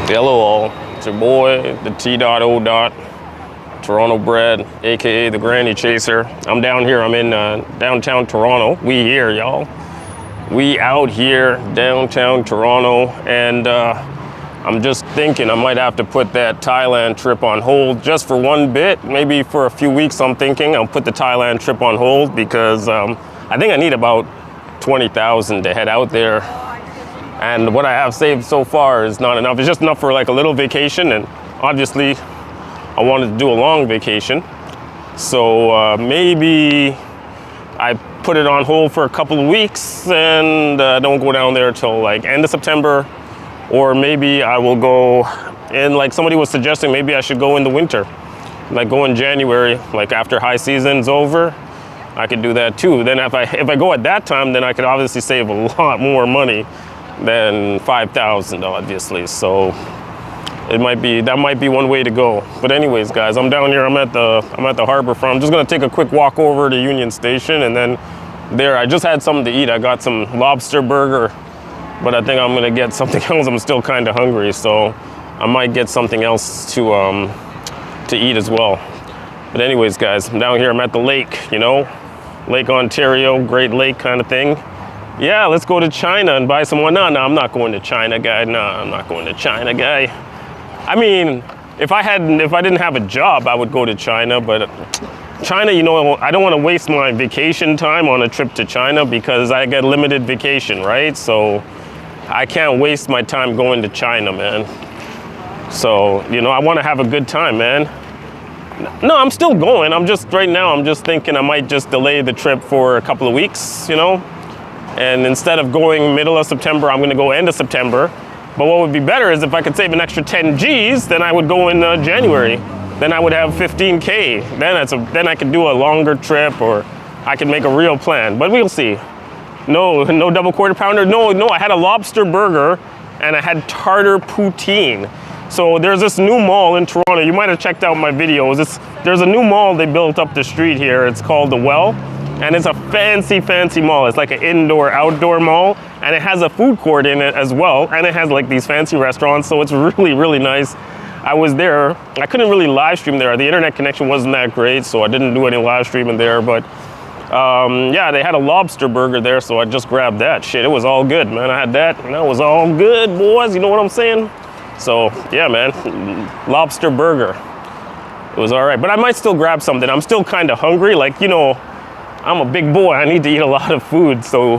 Hello all, it's your boy, the T.O. Toronto bred, aka the Granny Chaser. I'm down here, I'm in downtown Toronto. We here, y'all. We out here, downtown Toronto, and I'm just thinking I might have to put that Thailand trip on hold just for one bit, maybe for a few weeks. I'm thinking I'll put the Thailand trip on hold because I think I need about 20,000 to head out there. And what I have saved so far is not enough. It's just enough for like a little vacation, and obviously I wanted to do a long vacation. So maybe I put it on hold for a couple of weeks and don't go down there till like end of September, or maybe I will go in, like somebody was suggesting, maybe I should go in the winter, like go in January, like after high season's over. I could do that too. Then if I go at that time, then I could obviously save a lot more money than 5,000, obviously. So that might be one way to go. But anyways, guys, I'm down here. I'm at the Harbourfront. I'm just gonna take a quick walk over to Union Station, and then there I just had something to eat. I got some lobster burger, but I think I'm gonna get something else. I'm still kind of hungry, so I might get something else to eat as well. But anyways, guys, I'm down here. I'm at the lake, you know, Lake Ontario, Great Lake kind of thing. Yeah, let's go to China and buy some. No, I'm not going to China, guy. No, I'm not going to China, guy. I mean, if I didn't have a job, I would go to China, but China, you know, I don't want to waste my vacation time on a trip to China because I get limited vacation, right? So I can't waste my time going to China, man. So, you know, I want to have a good time, man. No, I'm still going. I'm just thinking I might just delay the trip for a couple of weeks, you know? And instead of going middle of September, I'm gonna go end of September. But what would be better is if I could save an extra 10 G's, then I would go in January. Then I would have 15K. Then I could do a longer trip, or I could make a real plan. But we'll see. No double quarter pounder. No, I had a lobster burger and I had tartar poutine. So there's this new mall in Toronto. You might have checked out my videos. There's a new mall they built up the street here. It's called The Well. And it's a fancy mall. It's like an indoor-outdoor mall, and it has a food court in it as well, and it has like these fancy restaurants, so it's really nice. I was there. I couldn't really live stream there. The internet connection wasn't that great, so I didn't do any live streaming there, but yeah, they had a lobster burger there, so I just grabbed that. Shit, it was all good, man. I had that, and that was all good, boys. You know what I'm saying? So, yeah, man, lobster burger. It was all right, but I might still grab something. I'm still kind of hungry, like, you know, I'm a big boy, I need to eat a lot of food, so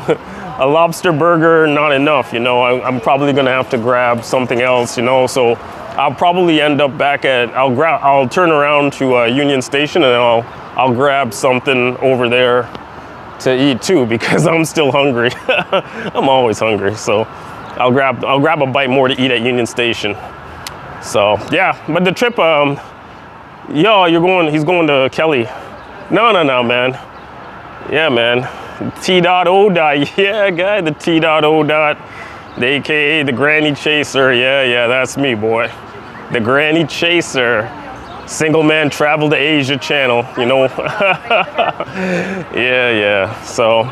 a lobster burger, not enough, you know. I'm probably gonna have to grab something else, you know, so I'll probably end up back at, I'll turn around to Union Station, and I'll grab something over there to eat too, because I'm still hungry. I'm always hungry, so I'll grab a bite more to eat at Union Station. So yeah, but the trip, he's going to Kelly. No, man. Yeah, man. T.O. Yeah, guy, the T.O. The AKA the Granny Chaser. Yeah, that's me, boy. The Granny Chaser. Single man travel to Asia channel, you know. Yeah. So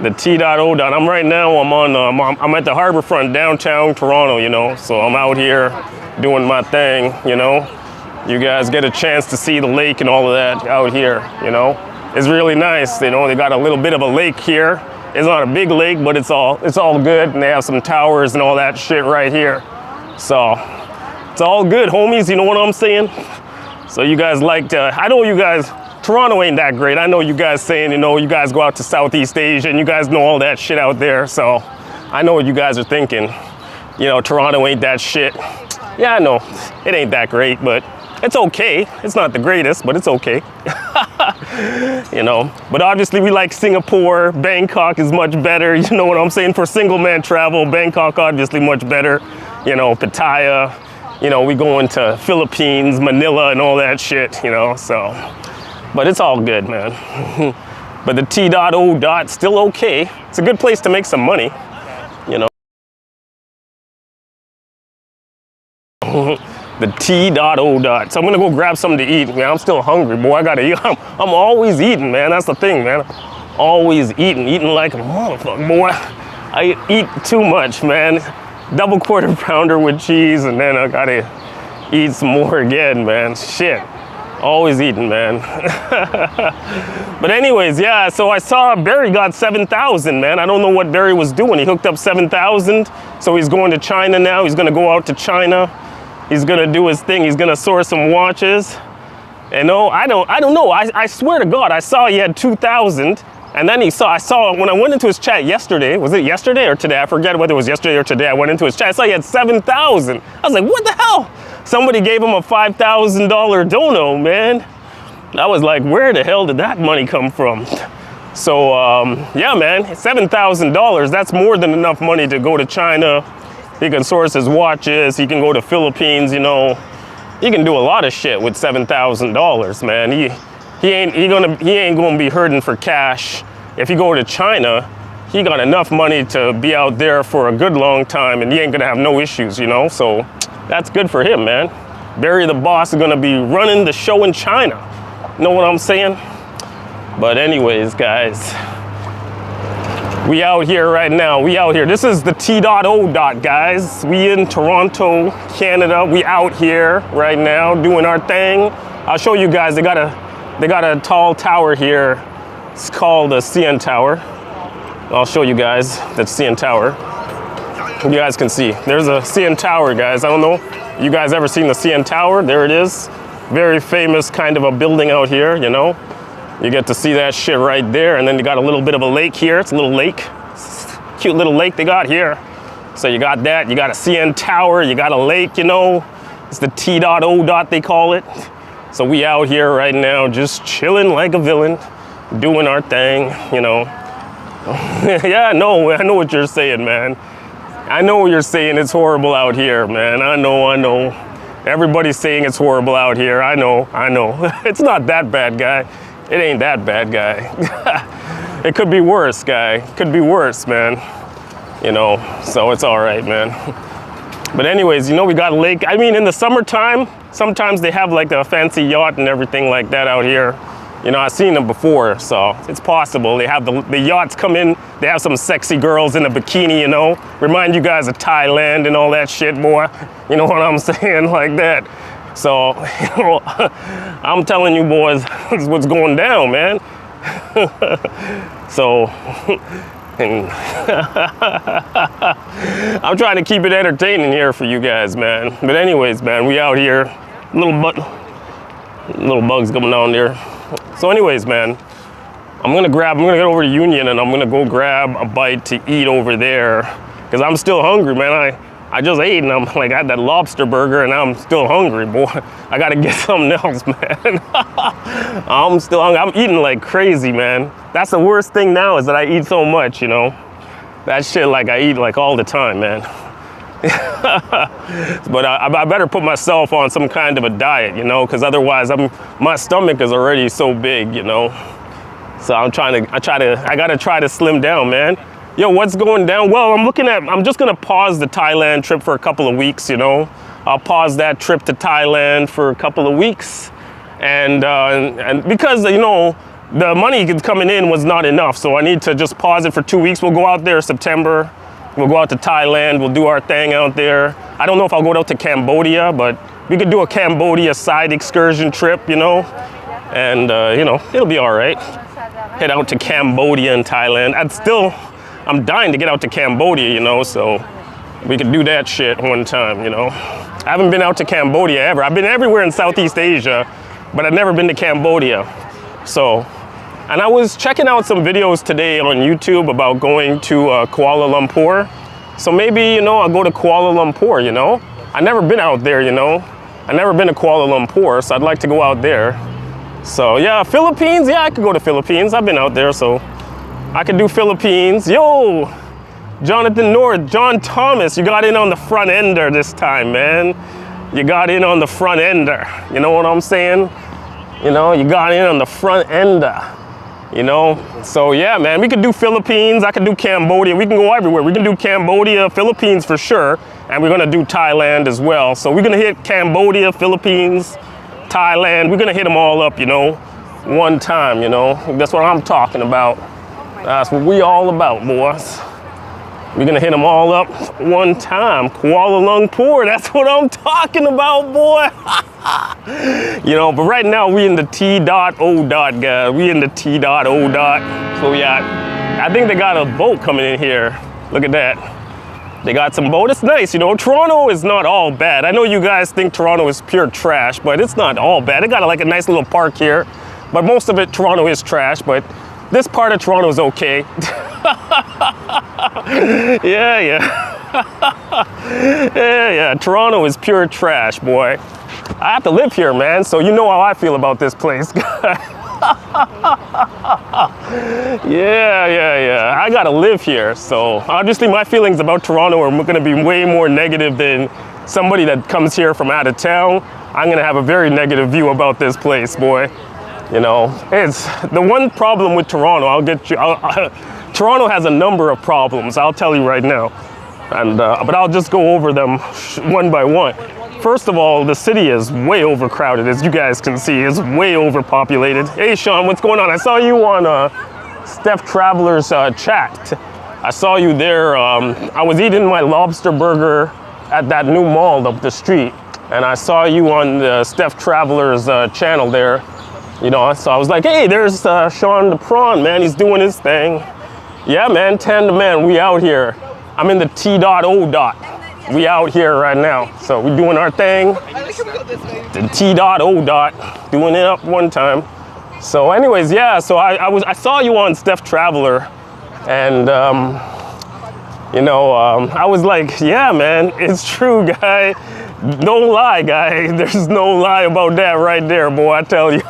the T.O. I'm right now, I'm at the Harbourfront, downtown Toronto, you know. So I'm out here doing my thing, you know. You guys get a chance to see the lake and all of that out here, you know. It's really nice, you know. They got a little bit of a lake here. It's not a big lake, but it's all good, and they have some towers and all that shit right here. So it's all good, homies. You know what I'm saying? So you guys I know you guys. Toronto ain't that great. I know you guys saying, you know, you guys go out to Southeast Asia and you guys know all that shit out there. So I know what you guys are thinking. You know, Toronto ain't that shit. Yeah, I know it ain't that great, but it's okay. It's not the greatest, but it's okay. You know, but obviously we like Singapore. Bangkok is much better. You know what I'm saying? For single man travel, Bangkok obviously much better. You know, Pattaya, you know, we go into Philippines, Manila and all that shit, you know, so. But it's all good, man. But the T.O. still okay. It's a good place to make some money, you know. The T.O. So I'm gonna go grab something to eat, man. I'm still hungry, boy. I gotta eat. I'm always eating, man. That's the thing, man. Always eating like a motherfucker, boy. I eat too much, man. double quarter pounder with cheese, and then I gotta eat some more again, man. Shit. Always eating, man. But anyways, yeah, so I saw Barry got 7,000, man. I don't know what Barry was doing. He hooked up 7,000, so he's going to China now. He's gonna go out to China. He's gonna do his thing. He's gonna source some watches. And no, I don't know. I swear to God, I saw he had 2,000. And then I saw when I went into his chat yesterday, was it yesterday or today? I forget whether it was yesterday or today. I went into his chat, I saw he had 7,000. I was like, what the hell? Somebody gave him a $5,000 dono, man. I was like, where the hell did that money come from? So, yeah, man, $7,000, that's more than enough money to go to China. He can source his watches, he can go to Philippines, you know. He can do a lot of shit with $7,000, man. He ain't gonna be hurting for cash. If you go to China, he got enough money to be out there for a good long time, and he ain't gonna have no issues, you know? So that's good for him, man. Barry the Boss is gonna be running the show in China. Know what I'm saying? But anyways, guys, we out here right now. We out here. This is the T.O. guys. We in Toronto, Canada. We out here right now doing our thing. I'll show you guys. They got a tall tower here. It's called the CN Tower. I'll show you guys the CN Tower. You guys can see. There's a CN Tower, guys. I don't know. You guys ever seen the CN Tower? There it is. Very famous kind of a building out here, you know. You get to see that shit right there. And then you got a little bit of a lake here. It's a little lake. Cute little lake they got here. So you got that. You got a CN Tower. You got a lake, you know. It's the T.O. they call it. So we out here right now just chilling like a villain, doing our thing, you know. Yeah, I know what you're saying, man. I know what you're saying. It's horrible out here, man. I know. Everybody's saying it's horrible out here. I know. It's not that bad, guy. It ain't that bad, guy. It could be worse, guy. It could be worse, man. You know, so it's all right, man. But anyways, you know, we got a lake. I mean, in the summertime, sometimes they have like a fancy yacht and everything like that out here. You know, I've seen them before, so it's possible. They have the yachts come in. They have some sexy girls in a bikini, you know. Remind you guys of Thailand and all that shit, boy. You know what I'm saying? Like that. So, you know, I'm telling you boys, this is what's going down, man. So, I'm trying to keep it entertaining here for you guys, man. But anyways, man, we out here. Little bugs coming down there. So anyways, man, I'm gonna get over to Union and I'm gonna go grab a bite to eat over there because I'm still hungry, man. I just ate and I'm like, I had that lobster burger and I'm still hungry, boy. I gotta get something else, man. I'm still hungry. I'm eating like crazy, man. That's the worst thing now is that I eat so much, you know. That shit, like I eat like all the time, man. But I better put myself on some kind of a diet, you know, because otherwise my stomach is already so big, you know. So I gotta try to slim down, man. Yo, what's going down? Well, I'm just gonna pause the Thailand trip for a couple of weeks, you know. I'll pause that trip to Thailand for a couple of weeks, and because you know the money coming in was not enough, so I need to just pause it for 2 weeks. We'll go out there September. We'll go out to Thailand. We'll do our thing out there. I don't know if I'll go out to Cambodia, but we could do a Cambodia side excursion trip, you know, and you know, it'll be all right. Head out to Cambodia and Thailand. I'm dying to get out to Cambodia, you know, so we could do that shit one time, you know. I haven't been out to Cambodia ever. I've been everywhere in Southeast Asia, but I've never been to Cambodia. So, and I was checking out some videos today on YouTube about going to Kuala Lumpur. So maybe, you know, I'll go to Kuala Lumpur, you know. I've never been out there, you know. I've never been to Kuala Lumpur, so I'd like to go out there. So yeah, Philippines, yeah, I could go to Philippines. I've been out there, so I could do Philippines. Yo, Jonathan North, John Thomas, you got in on the front ender this time, man. You got in on the front ender. You know what I'm saying? You know, you got in on the front ender. You know, so yeah, man, we could do Philippines. I could do Cambodia. We can go everywhere. We can do Cambodia, Philippines for sure. And we're going to do Thailand as well. So we're going to hit Cambodia, Philippines, Thailand. We're going to hit them all up, you know, one time, you know. That's what I'm talking about. That's what we all about, boys. We're gonna hit them all up one time. Kuala Lumpur, that's what I'm talking about, boy. You know, but right now we in the T.O. guys. We in the T.O. So we at, I think they got a boat coming in here. Look at that. They got some boat. It's nice, you know. Toronto is not all bad. I know you guys think Toronto is pure trash, but it's not all bad. They got like a nice little park here, but most of it, Toronto is trash, but this part of Toronto is okay. Yeah. Toronto is pure trash, boy. I have to live here, man, so you know how I feel about this place. Yeah. I gotta live here, so obviously my feelings about Toronto are gonna be way more negative than somebody that comes here from out of town. I'm gonna have a very negative view about this place, boy. You know, it's the one problem with Toronto. Toronto has a number of problems. I'll tell you right now, and but I'll just go over them one by one. First of all, the city is way overcrowded, as you guys can see. It's way overpopulated. Hey, Sean, what's going on? I saw you on Steph Traveler's chat. I saw you there. I was eating my lobster burger at that new mall up the street, and I saw you on the Steph Traveler's channel there. You know, so I was like, hey, there's Sean the Prawn, man. He's doing his thing. Yeah, man, Tandem Man, we out here. I'm in the T.O. We out here right now. So we doing our thing. The T.O. doing it up one time. So anyways, yeah, so I saw you on Steph Traveler, and you know, I was like, yeah, man, it's true, guy. No lie, guy. There's no lie about that right there, boy, I tell you.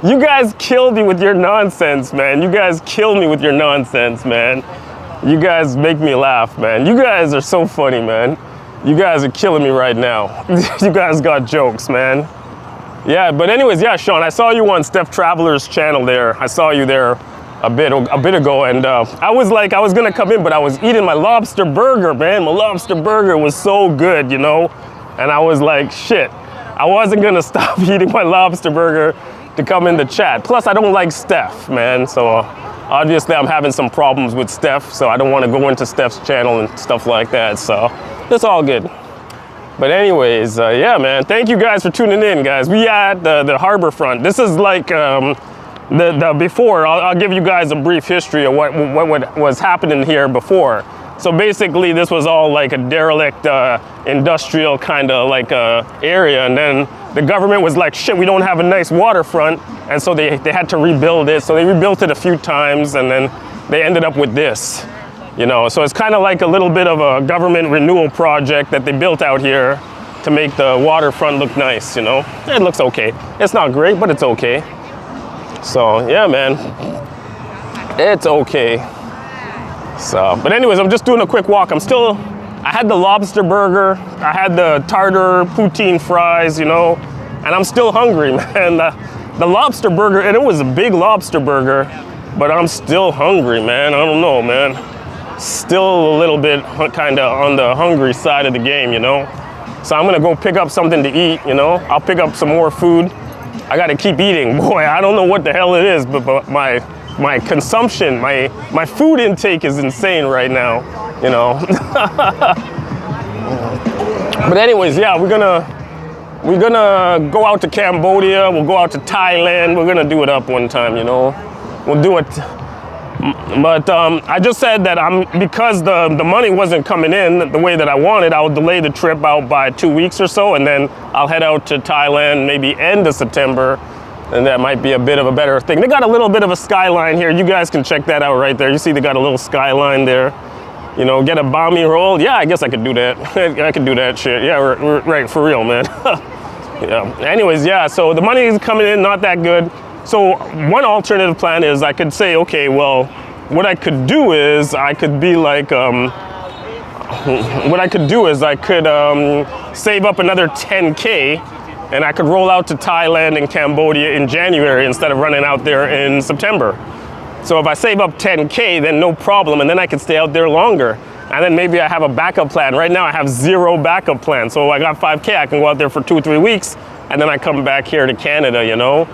You guys killed me with your nonsense, man. You guys kill me with your nonsense, man. You guys make me laugh, man. You guys are so funny, man. You guys are killing me right now. You guys got jokes, man. Yeah, but anyways, yeah, Sean, I saw you on Steph Traveler's channel there. I saw you there a bit ago, and I was like, I was gonna come in, but I was eating my lobster burger, man. My lobster burger was so good, you know? And I was like, shit. I wasn't gonna stop eating my lobster burger to come in the chat. Plus, I don't like Steph, man. So obviously, I'm having some problems with Steph. So I don't want to go into Steph's channel and stuff like that. So it's all good. But anyways, yeah, man. Thank you guys for tuning in, guys. We at the Harbourfront. This is like the before. I'll give you guys a brief history of what was happening here before. So basically, this was all like a derelict industrial kind of like area, and then the government was like, shit, we don't have a nice waterfront, and so they had to rebuild it. So they rebuilt it a few times, and then they ended up with this, you know. So it's kind of like a little bit of a government renewal project that they built out here to make the waterfront look nice, you know. It looks okay. It's not great, but it's okay. So yeah, man, it's okay. So, but anyways, I'm just doing a quick walk. I had the lobster burger, I had the tartar poutine fries, you know, and I'm still hungry, man. The lobster burger, and it was a big lobster burger, but I'm still hungry, man. I don't know, man. Still a little bit kind of on the hungry side of the game, you know. So I'm gonna go pick up something to eat, you know. I'll pick up some more food. I gotta keep eating. Boy, I don't know what the hell it is, but my consumption, my food intake is insane right now, you know. But anyways, yeah, we're gonna go out to Cambodia, we'll go out to Thailand, we're gonna do it up one time, you know. We'll do it. But I just said that because the money wasn't coming in the way that I wanted, I'll delay the trip out by 2 weeks or so, and then I'll head out to Thailand maybe end of September. And that might be a bit of a better thing. They got a little bit of a skyline here. You guys can check that out right there. You see they got a little skyline there. You know, get a bami roll. Yeah, I guess I could do that. I could do that shit. Yeah, right, for real, man. Yeah. Anyways, yeah, so the money is coming in, not that good. So one alternative plan is I could say, okay, well, what I could do is I could be like, save up another 10K, and I could roll out to Thailand and Cambodia in January instead of running out there in September. So if I save up 10K, then no problem, and then I could stay out there longer. And then maybe I have a backup plan. Right now I have zero backup plan. So I got 5K, I can go out there for 2 or 3 weeks, and then I come back here to Canada, you know?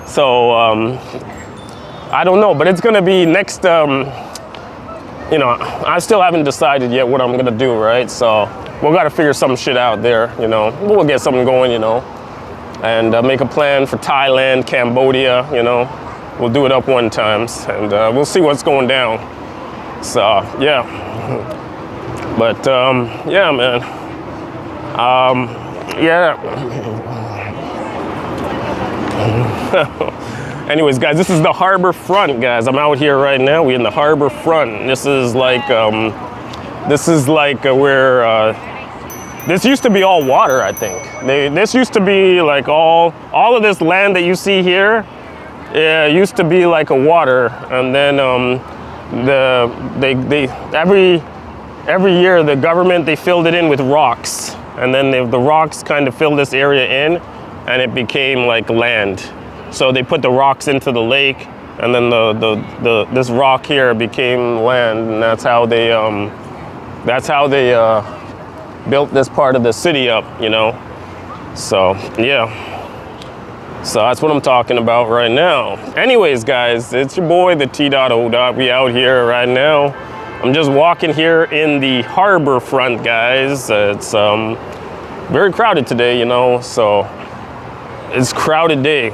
So I don't know, but it's gonna be next you know, I still haven't decided yet what I'm gonna do, right? So we'll gotta figure some shit out there, you know. We'll get something going, you know, and make a plan for Thailand, Cambodia, you know. We'll do it up one times, and we'll see what's going down. So yeah, but yeah, man. Yeah. Anyways, guys, this is the Harbourfront, guys. I'm out here right now. We're in the Harbourfront. This is like where this used to be all water, I think. This used to be like all of this land that you see here. It used to be like a water, and then every year the government, they filled it in with rocks, and then the rocks kind of filled this area in, and it became like land. So they put the rocks into the lake, and then this rock here became land, and that's how they built this part of the city up, you know. So yeah, so that's what I'm talking about right now. Anyways, guys, it's your boy, the T.O. We out here right now. I'm just walking here in the Harbourfront, guys. It's very crowded today, you know, so it's crowded day.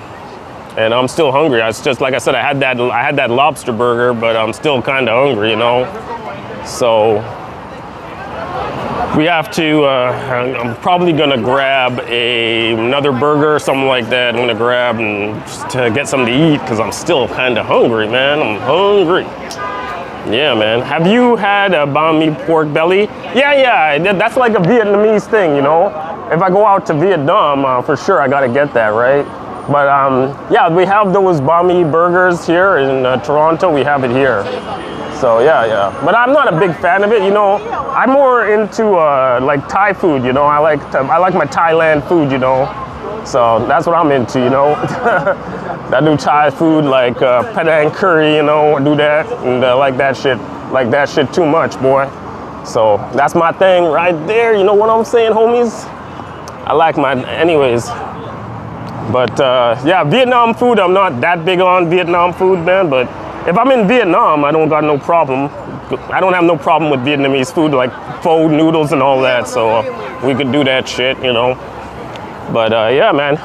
And I'm still hungry. It's just like I said, I had that lobster burger, but I'm still kind of hungry, you know. So we have to. I'm probably gonna grab another burger or something like that. I'm gonna grab and just to get something to eat because I'm still kind of hungry, man. I'm hungry. Yeah, man. Have you had a banh mi pork belly? Yeah. That's like a Vietnamese thing, you know. If I go out to Vietnam, for sure I gotta get that, right? But yeah, we have those banh mi burgers here in Toronto. We have it here. So yeah. But I'm not a big fan of it, you know. I'm more into like Thai food, you know. I like my Thailand food, you know. So that's what I'm into, you know. I do Thai food like Penang curry, you know. I do that and like that shit too much, boy. So that's my thing right there. You know what I'm saying, homies? I like anyways. But yeah, Vietnam food, I'm not that big on Vietnam food, man. But if I'm in Vietnam, I don't got no problem. I don't have no problem with Vietnamese food, like pho noodles and all that. So we could do that shit, you know. But yeah, man.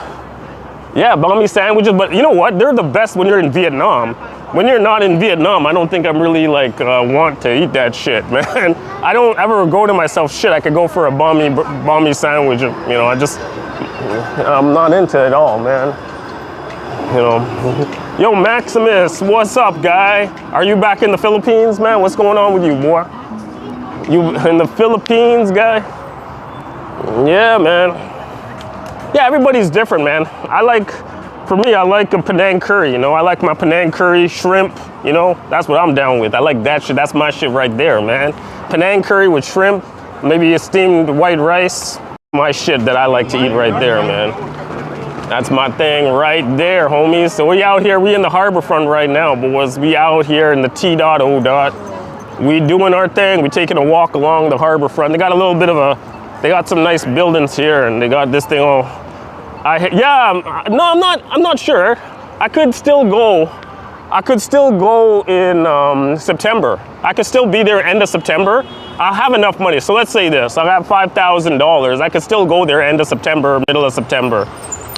Yeah, banh mi sandwiches. But you know what? They're the best when you're in Vietnam. When you're not in Vietnam, I don't think I'm really like want to eat that shit, man. I don't ever go to myself, shit, I could go for a banh mi sandwich. You know, I'm not into it all, man. You know. Yo, Maximus, what's up, guy? Are you back in the Philippines, man? What's going on with you, boy? You in the Philippines, guy? Yeah, man. Yeah, everybody's different, man. For me, I like a Penang curry, you know. I like my Penang curry, shrimp, you know. That's what I'm down with. I like that shit. That's my shit right there, man. Penang curry with shrimp, maybe a steamed white rice. My shit that I like to eat right there, man. That's my thing right there, homies. So we out here, we in the Harbourfront right now, boys. We out here in the T.O. We doing our thing. We taking a walk along the Harbourfront. They got a little bit of they got some nice buildings here, and they got this thing all. I'm not sure. I could still go in September. I could still be there end of September. I have enough money. So let's say this. I have $5,000. I could still go there end of September, middle of September.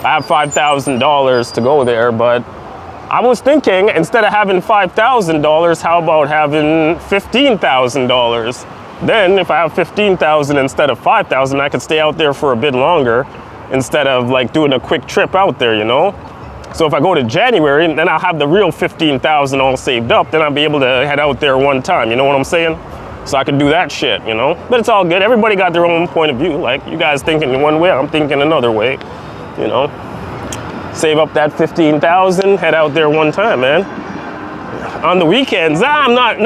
I have $5,000 to go there, but I was thinking instead of having $5,000, how about having $15,000? Then if I have $15,000 instead of $5,000, I could stay out there for a bit longer instead of like doing a quick trip out there, you know? So if I go to January, then I'll have the real $15,000 all saved up, then I'll be able to head out there one time, you know what I'm saying? So I could do that shit, you know? But it's all good. Everybody got their own point of view. Like, you guys thinking one way, I'm thinking another way, you know? Save up that $15,000, head out there one time, man. On the weekends, I'm not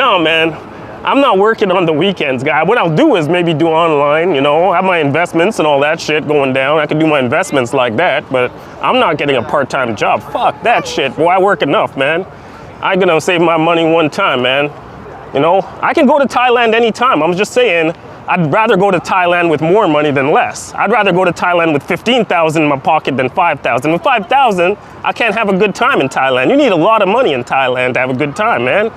working on the weekends, guy. What I'll do is maybe do online, you know, have my investments and all that shit going down. I can do my investments like that, but I'm not getting a part-time job. Fuck that shit, boy. I work enough, man. I'm gonna save my money one time, man. You know, I can go to Thailand anytime. I'm just saying, I'd rather go to Thailand with more money than less. I'd rather go to Thailand with $15,000 in my pocket than $5,000. With $5,000, I can't have a good time in Thailand. You need a lot of money in Thailand to have a good time, man.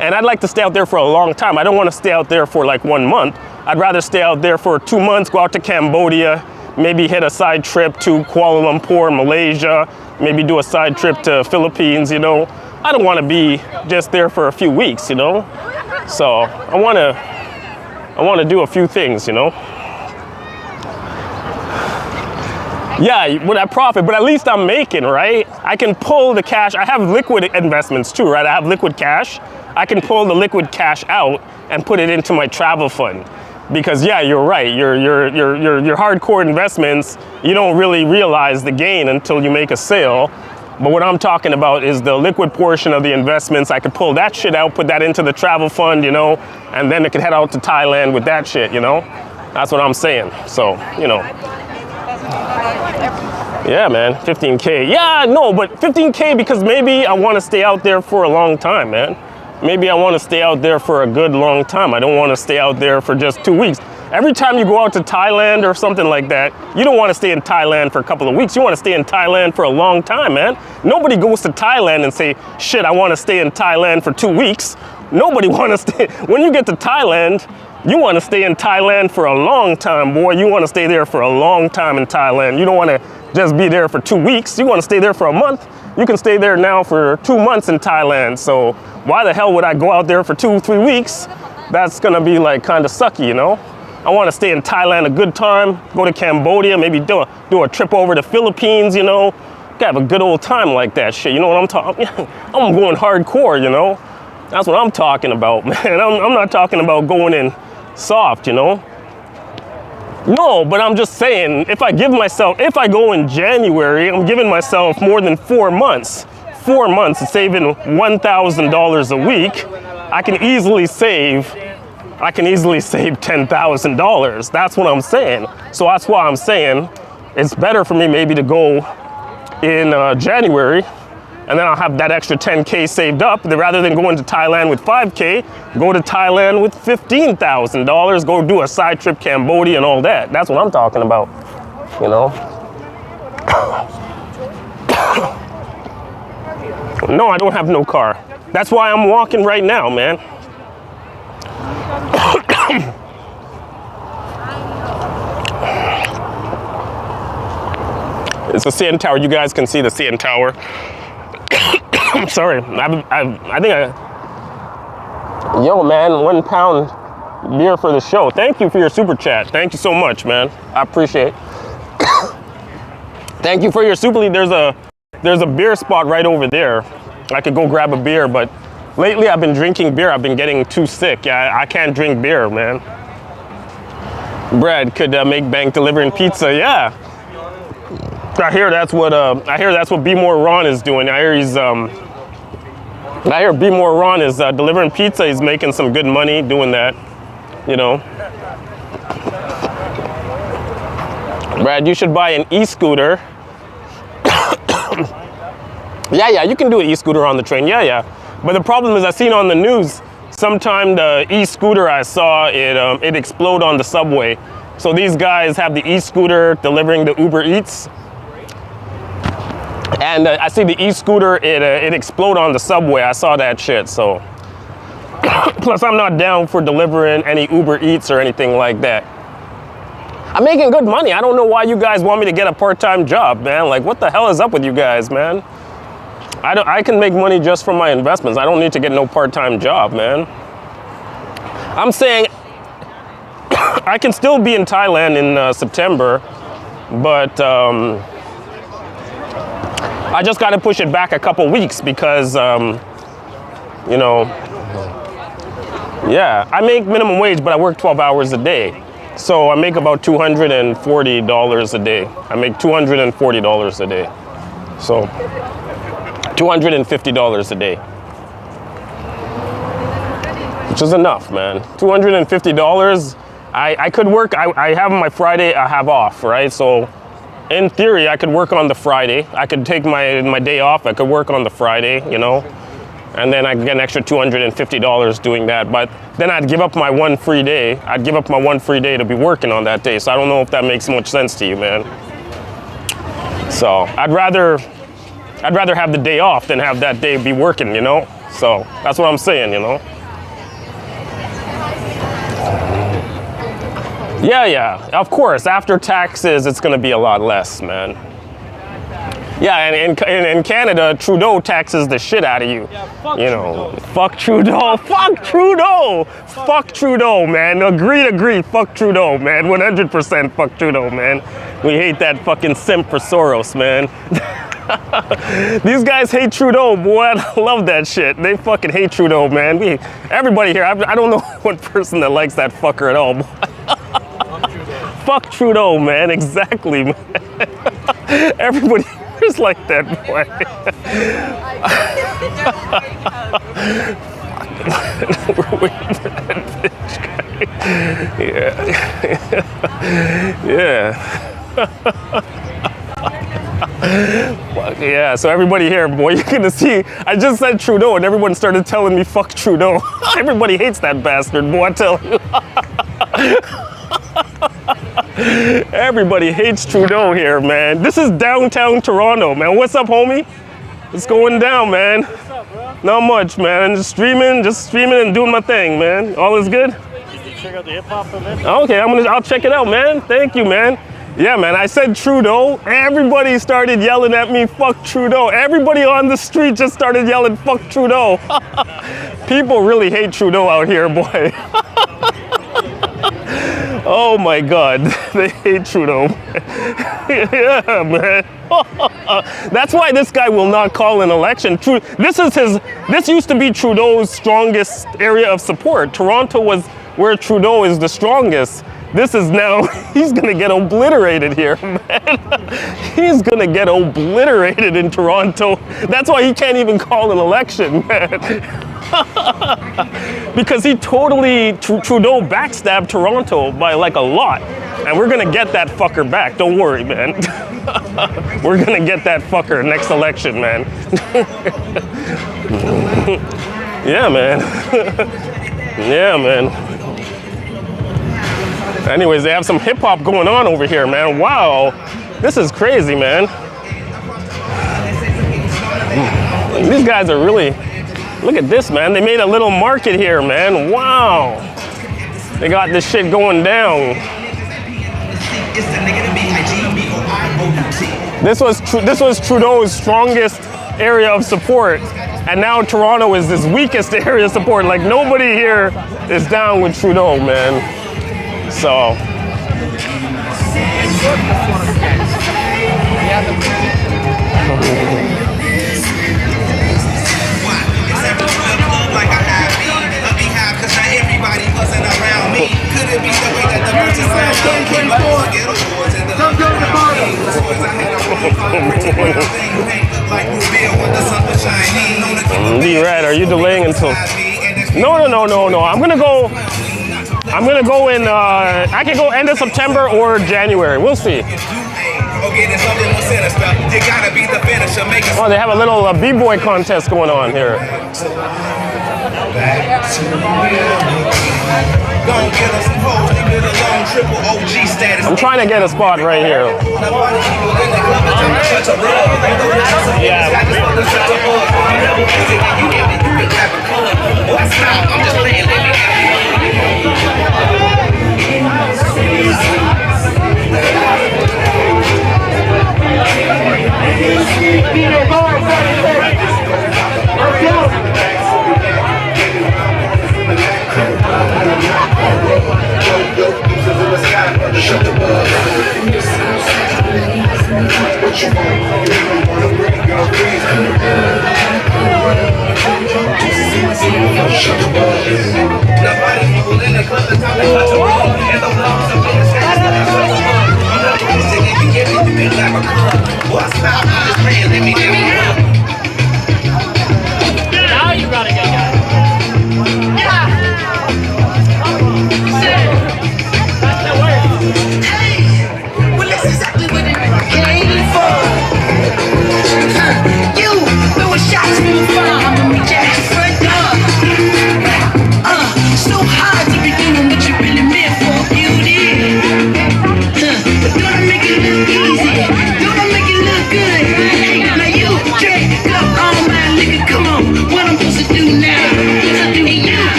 And I'd like to stay out there for a long time. I don't want to stay out there for like 1 month. I'd rather stay out there for 2 months, go out to Cambodia, maybe hit a side trip to Kuala Lumpur, Malaysia, maybe do a side trip to Philippines, you know. I don't want to be just there for a few weeks, you know. So I want to do a few things, you know. Yeah, with that profit, but at least I'm making, right? I can pull the cash. I have liquid investments too, right? I have liquid cash. I can pull the liquid cash out and put it into my travel fund. Because yeah, you're right. Your hardcore investments, you don't really realize the gain until you make a sale. But what I'm talking about is the liquid portion of the investments. I could pull that shit out, put that into the travel fund, you know, and then it could head out to Thailand with that shit, you know. That's what I'm saying. So, you know. Yeah, man, 15K. Yeah, no, but 15K because maybe I want to stay out there for a long time, man. Maybe I want to stay out there for a good long time. I don't want to stay out there for just 2 weeks. Every time you go out to Thailand or something like that, you don't want to stay in Thailand for a couple of weeks. You want to stay in Thailand for a long time, man. Nobody goes to Thailand and say, shit, I want to stay in Thailand for 2 weeks. Nobody want to stay. When you get to Thailand, you want to stay in Thailand for a long time, boy. You want to stay there for a long time in Thailand. You don't want to just be there for 2 weeks. You want to stay there for a month. You can stay there now for 2 months in Thailand. So why the hell would I go out there for 2 or 3 weeks? That's going to be like kind of sucky, you know? I want to stay in Thailand a good time, go to Cambodia, maybe do a trip over to Philippines, you know? Have a good old time like that shit. You know what I'm talking? I'm going hardcore, you know? That's what I'm talking about, man. I'm not talking about going in soft, you know? No, but I'm just saying, if I go in January, I'm giving myself more than 4 months. 4 months of saving $1,000 a week. I can easily save $10,000. That's what I'm saying. So that's why I'm saying it's better for me maybe to go in January, and then I'll have that extra 10K saved up. Rather than going to Thailand with 5K, go to Thailand with $15,000, go do a side trip Cambodia and all that. That's what I'm talking about, you know? No, I don't have no car. That's why I'm walking right now, man. It's a CN Tower. You guys can see the CN Tower. I'm sorry. I think yo, man, £1 beer for the show. Thank you for your super chat. Thank you so much, man. I appreciate it. Thank you for your super. There's a beer spot right over there. I could go grab a beer, but lately I've been drinking beer. I've been getting too sick. Yeah, I can't drink beer, man. Brad could make bank delivering pizza. Yeah. I hear that's what B More Ron is doing. I hear B More Ron is delivering pizza. He's making some good money doing that, you know. Brad, you should buy an e-scooter. Yeah, you can do an e-scooter on the train. Yeah. But the problem is I seen on the news sometime the e-scooter I saw it explode on the subway. So these guys have the e-scooter delivering the Uber Eats. And I see the e-scooter, it explode on the subway. I saw that shit, so. Plus, I'm not down for delivering any Uber Eats or anything like that. I'm making good money. I don't know why you guys want me to get a part-time job, man. Like, what the hell is up with you guys, man? I can make money just from my investments. I don't need to get no part-time job, man. I'm saying I can still be in Thailand in September, but I just got to push it back a couple weeks because, you know, yeah, I make minimum wage, but I work 12 hours a day. So I make about $240 a day. I make $240 a day. So $250 a day. Which is enough, man. $250. I could work, I have my Friday, I have off, right? So in theory, I could work on the Friday. I could take my day off. I could work on the Friday, you know, and then I could get an extra $250 doing that. But then I'd give up my one free day. I'd give up my one free day to be working on that day. So I don't know if that makes much sense to you, man. So I'd rather have the day off than have that day be working, you know. So that's what I'm saying, you know. Yeah, of course. After taxes, it's gonna be a lot less, man. Yeah, and in Canada, Trudeau taxes the shit out of you. Yeah, fuck you know, Trudeau. fuck Trudeau, fuck Trudeau, fuck Trudeau, man. Agree, fuck Trudeau, man. 100% fuck Trudeau, man. We hate that fucking simp for Soros, man. These guys hate Trudeau, boy. I love that shit. They fucking hate Trudeau, man. Everybody here, I don't know one person that likes that fucker at all. Fuck Trudeau, man. Exactly, man. Everybody is like that, boy. Yeah, so everybody here, boy, you're gonna see, I just said Trudeau and everyone started telling me fuck Trudeau. Everybody hates that bastard, boy, I tell you. Everybody hates Trudeau here, man. This is downtown Toronto, man. What's up, homie? It's going down, man. What's up, bro? Not much, man. Just streaming and doing my thing, man. All is good? Did you check out the hip hop event? Okay, I'll check it out, man. Thank you, man. Yeah, man, I said Trudeau. Everybody started yelling at me, fuck Trudeau. Everybody on the street just started yelling, fuck Trudeau. People really hate Trudeau out here, boy. Oh my God, they hate Trudeau. Yeah, man. That's why this guy will not call an election. This used to be Trudeau's strongest area of support. Toronto was where Trudeau is the strongest. This is now, he's gonna get obliterated here, man. He's gonna get obliterated in Toronto. That's why he can't even call an election, man. Because he totally, Trudeau backstabbed Toronto by like a lot. And we're gonna get that fucker back, don't worry, man. We're gonna get that fucker next election, man. Yeah, man. Yeah, man. Anyways, they have some hip hop going on over here, man. Wow, this is crazy, man. These guys are really, look at this, man. They made a little market here, man. Wow. They got this shit going down. This was Trudeau's strongest area of support, and now Toronto is his weakest area of support. Like nobody here is down with Trudeau, man. So. D-Red, are you delaying until? No. I'm gonna go in. I can go end of September or January. We'll see. Oh, they have a little b-boy contest going on here. I'm trying to get a spot right here. Now you gotta go, guys. Well, that's exactly what it came for. You throwing shots from afar, I'ma meet you at your front door. So hard to begin what you really meant for, beauty. But don't I make it look easy? Don't I make it look good? Hey, now you, Jay.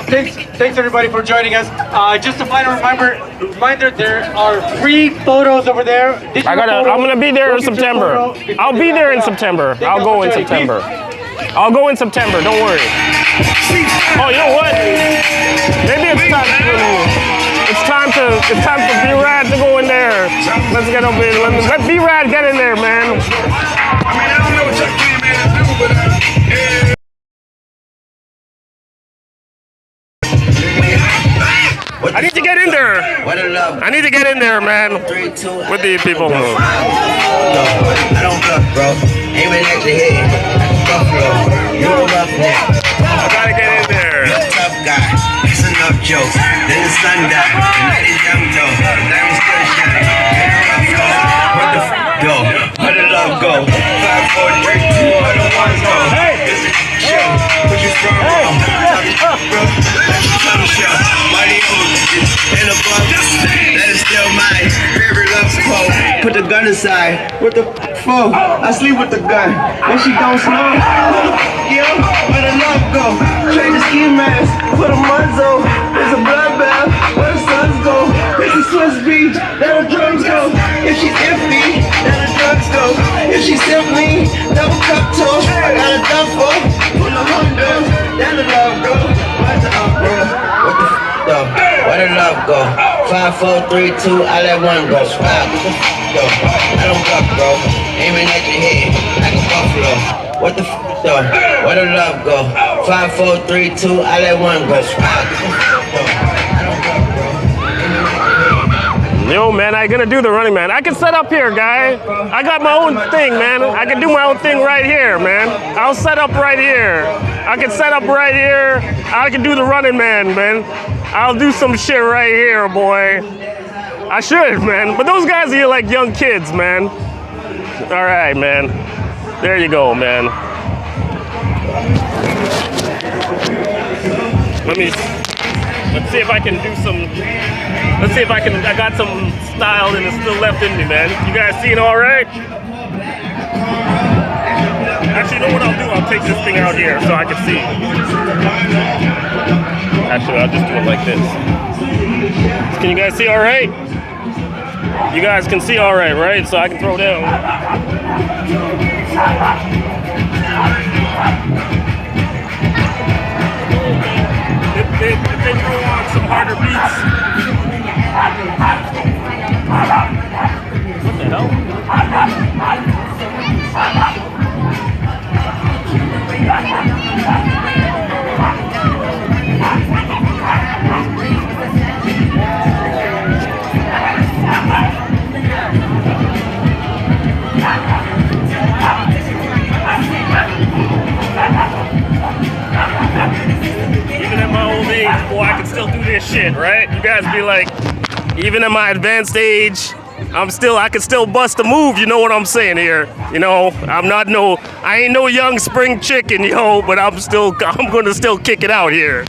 Thanks everybody for joining us. Just a final reminder, there are free photos over there. I'm gonna be there in September. I'll be there in September. I'll go in September. I'll go in September, don't worry. Oh, you know what? Maybe it's time for B-Rad to go in there. Let's get up in. Let B-Rad get in there, man. I don't know what you're doing, man, I need to get in there. I need to get in there, man. With these people. I don't bluff, bro. Aiming at your head. Buffalo. You a rough neck. I gotta get in there. You're a tough guy. That's enough jokes. Then the sun died. The night is young, though. Diamonds still shine. What the go? Where the love go? 5, 4, 3, 2, where the ones go? It's a show. Put your strong bro. That's a tough show. Mighty old in the blood. That is still mine. Favorite love quote. Put the gun aside. What the fuck? I sleep with the gun. When she don't slow. Yo, where the love go? Trade the ski mask. Put a muzzle. There's a bloodbath. Where the suns go? It's a Swiss beach. There the drugs go. If she's iffy, there the drugs go. If she's simply double cup toast, I got a duffel. Pull a Honda. There the love go. Where's the up, bro? What the though? Where the love go? 5, 4, 3, 2, I let one go. Swag, what the though? I don't bluff, bro. Aiming at your head like a buffalo. What the though? Where the love go? 5, 4, 3, 2, I let one go. Swag, what the though? I don't bluff, bro. Yo, man, I gonna do the running man. I can set up here, guy. I got my own thing, man. I can do my own thing right here, man. I'll set up right here. I can set up right here. I can do the running man, man. I'll do some shit right here, boy. I should, man. But those guys are like young kids, man. All right, man. There you go, man. Let's see if I can do some. Let's see if I got some style and it's still left in me, man. You guys seeing all right? Actually, you know what I'll do? I'll take this thing out here so I can see. Actually, I'll just do it like this. Can you guys see all right? You guys can see all right, right? So I can throw down. If they throw on some harder beats. What the hell? Even at my old age, boy, I can still do this shit, right? You guys be like, even at my advanced age, I can still bust a move, you know what I'm saying here? You know, I ain't no young spring chicken, yo, but I'm gonna still kick it out here.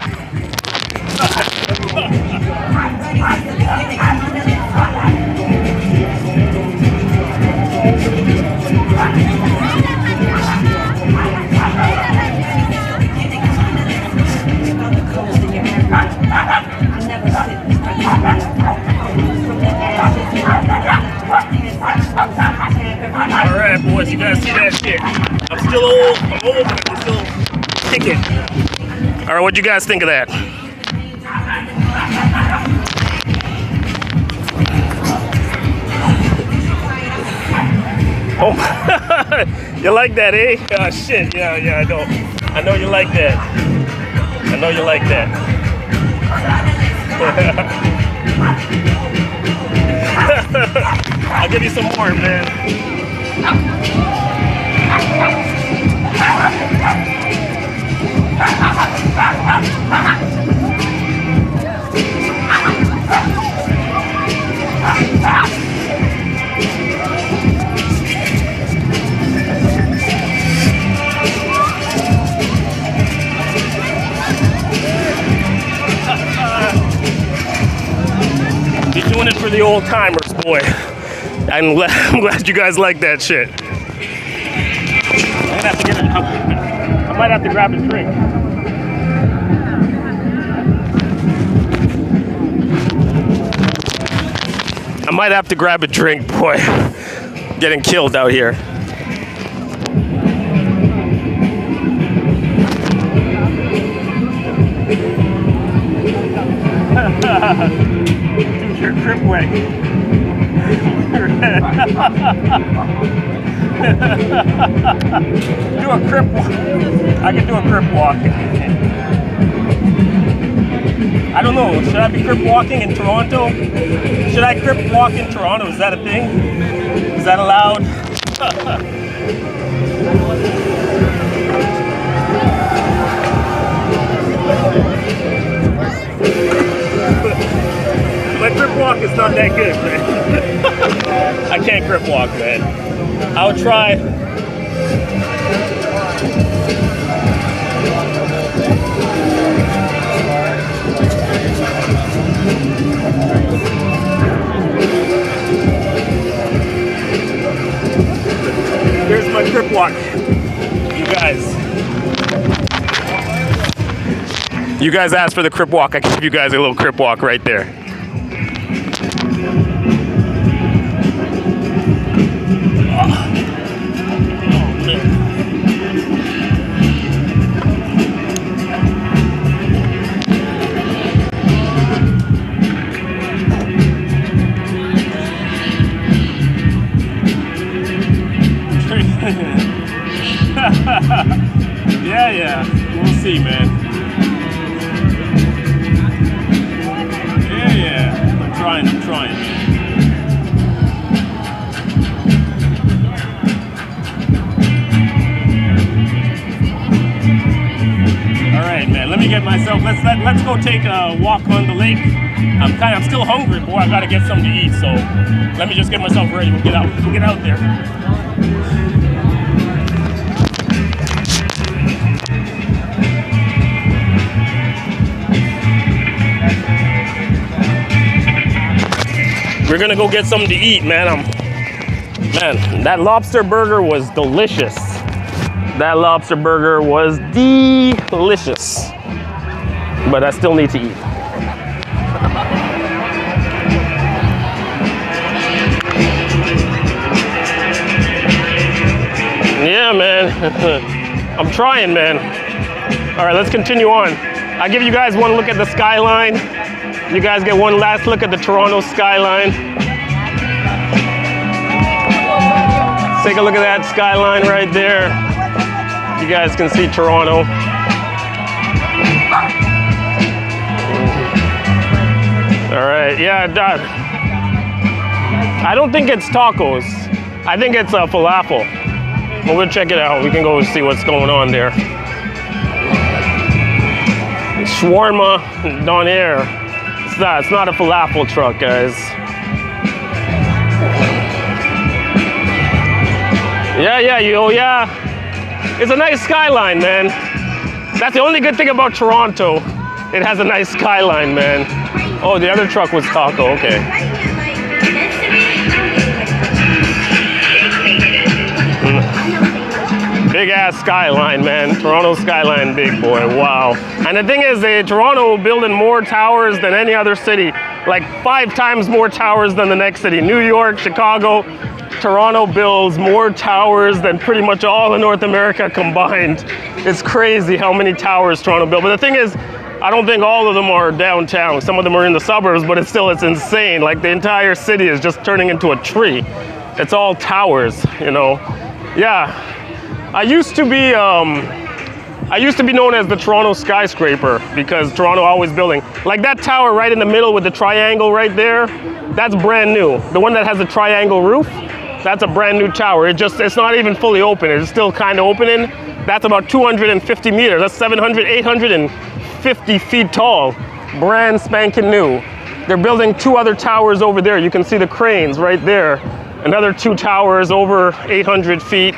All right, boys, you guys see that shit? I'm still old, but I can still kick it. All right, what'd you guys think of that? Oh, you like that, eh? Oh, shit, yeah, I know. I know you like that. I know you like that. I'll give you some more, man. You're doing it for the old timers, boy. I'm glad you guys like that shit. I might have to grab a drink. I might have to grab a drink, boy. Getting killed out here. Do your grip way. Do a grip walk. I can do a grip walk. I don't know. Should I be grip walking in Toronto? Should I grip walk in Toronto? Is that a thing? Is that allowed? My grip walk is not that good, man. I can't grip walk, man. I'll try. Here's my grip walk. You guys asked for the crip walk. I can give you guys a little crip walk right there. Yeah, we'll see, man. Yeah, I'm trying, man. All right, man, let me get myself, let's go take a walk on the lake. I'm still hungry, boy. I gotta get something to eat, so let me just get myself ready. We'll get out there. We're gonna go get something to eat, man. Man, that lobster burger was delicious. That lobster burger was delicious. But I still need to eat. Yeah, man. I'm trying, man. All right, let's continue on. I'll give you guys one look at the skyline. You guys get one last look at the Toronto skyline. Take a look at that skyline right there. You guys can see Toronto. All right, yeah, I don't think it's tacos. I think it's a falafel. But we'll check it out. We can go see what's going on there. Shawarma down here. It's not a falafel truck, guys. Yeah. It's a nice skyline, man. That's the only good thing about Toronto. It has a nice skyline, man. Oh, the other truck was taco, okay. Big ass skyline, man. Toronto skyline, big boy, wow. And the thing is, Toronto building more towers than any other city, like 5 times more towers than the next city. New York, Chicago, Toronto builds more towers than pretty much all of North America combined. It's crazy how many towers Toronto built. But the thing is, I don't think all of them are downtown. Some of them are in the suburbs, but it's insane. Like the entire city is just turning into a tree. It's all towers, you know. Yeah. I used to be known as the Toronto skyscraper because Toronto always building. Like that tower right in the middle with the triangle right there, that's brand new. The one that has the triangle roof, that's a brand new tower. It's not even fully open. It's still kind of opening. That's about 250 meters. That's 850 feet tall. Brand spanking new. They're building 2 other towers over there. You can see the cranes right there. Another 2 towers over 800 feet.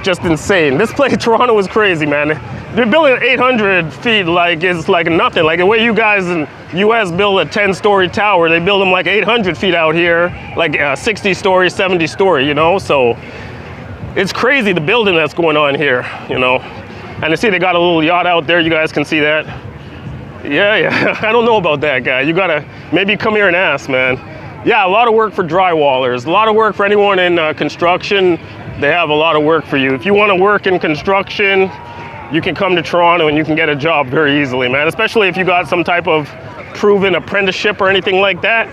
Just insane. This place, Toronto, is crazy, man. They're building 800 feet like it's like nothing. Like the way you guys in US build a 10-story tower, they build them like 800 feet out here, like 60-story, 70-story, you know? So it's crazy the building that's going on here, you know? And you see they got a little yacht out there, you guys can see that. Yeah, I don't know about that guy. You gotta maybe come here and ask, man. Yeah, a lot of work for drywallers, a lot of work for anyone in construction. They have a lot of work for you. If you want to work in construction, you can come to Toronto and you can get a job very easily, man. Especially if you got some type of proven apprenticeship or anything like that,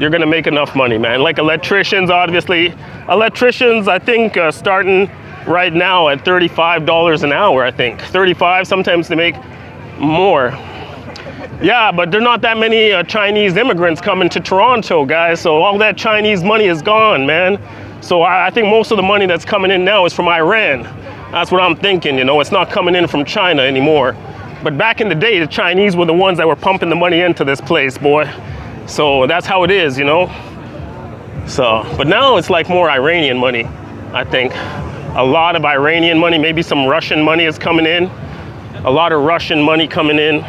you're gonna make enough money, man. Like electricians, obviously. Electricians, I think, starting right now at $35 an hour, I think. 35, sometimes they make more. Yeah, but there are not that many Chinese immigrants coming to Toronto, guys. So all that Chinese money is gone, man. So I think most of the money that's coming in now is from Iran. That's what I'm thinking, you know. It's not coming in from China anymore. But back in the day, the Chinese were the ones that were pumping the money into this place, boy. So that's how it is, you know. So, but now it's like more Iranian money, I think. A lot of Iranian money, maybe some Russian money is coming in. A lot of Russian money coming in.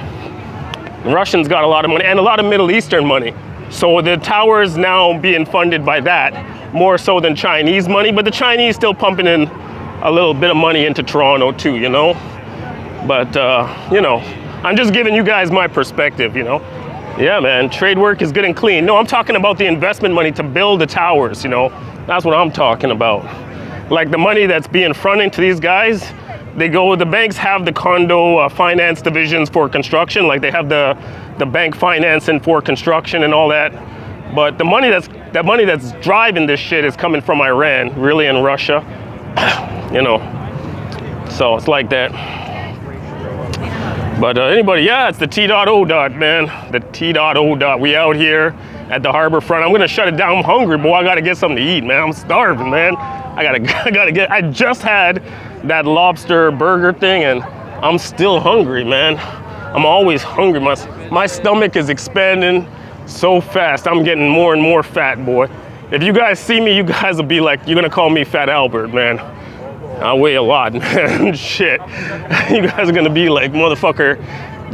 The Russians got a lot of money and a lot of Middle Eastern money. So the tower's now being funded by that, more so than Chinese money, but the Chinese still pumping in a little bit of money into Toronto too, you know. But, you know, I'm just giving you guys my perspective, you know. Yeah, man, trade work is getting clean. No, I'm talking about the investment money to build the towers, you know. That's what I'm talking about. Like the money that's being fronted to these guys, the banks have the condo finance divisions for construction, like they have the bank financing for construction and all that. But the money that's driving this shit is coming from Iran, really, and Russia, you know. So it's like that. But anybody, yeah, it's the T.O. man. The T.O. We out here at the Harbourfront. I'm gonna shut it down. I'm hungry, boy. I gotta get something to eat, man. I'm starving, man. I just had that lobster burger thing and I'm still hungry, man. I'm always hungry. My stomach is expanding so fast. I'm getting more and more fat, boy. If you guys see me, you guys will be like, you're gonna call me Fat Albert, man. I weigh a lot, man. Shit. You guys are gonna be like, motherfucker,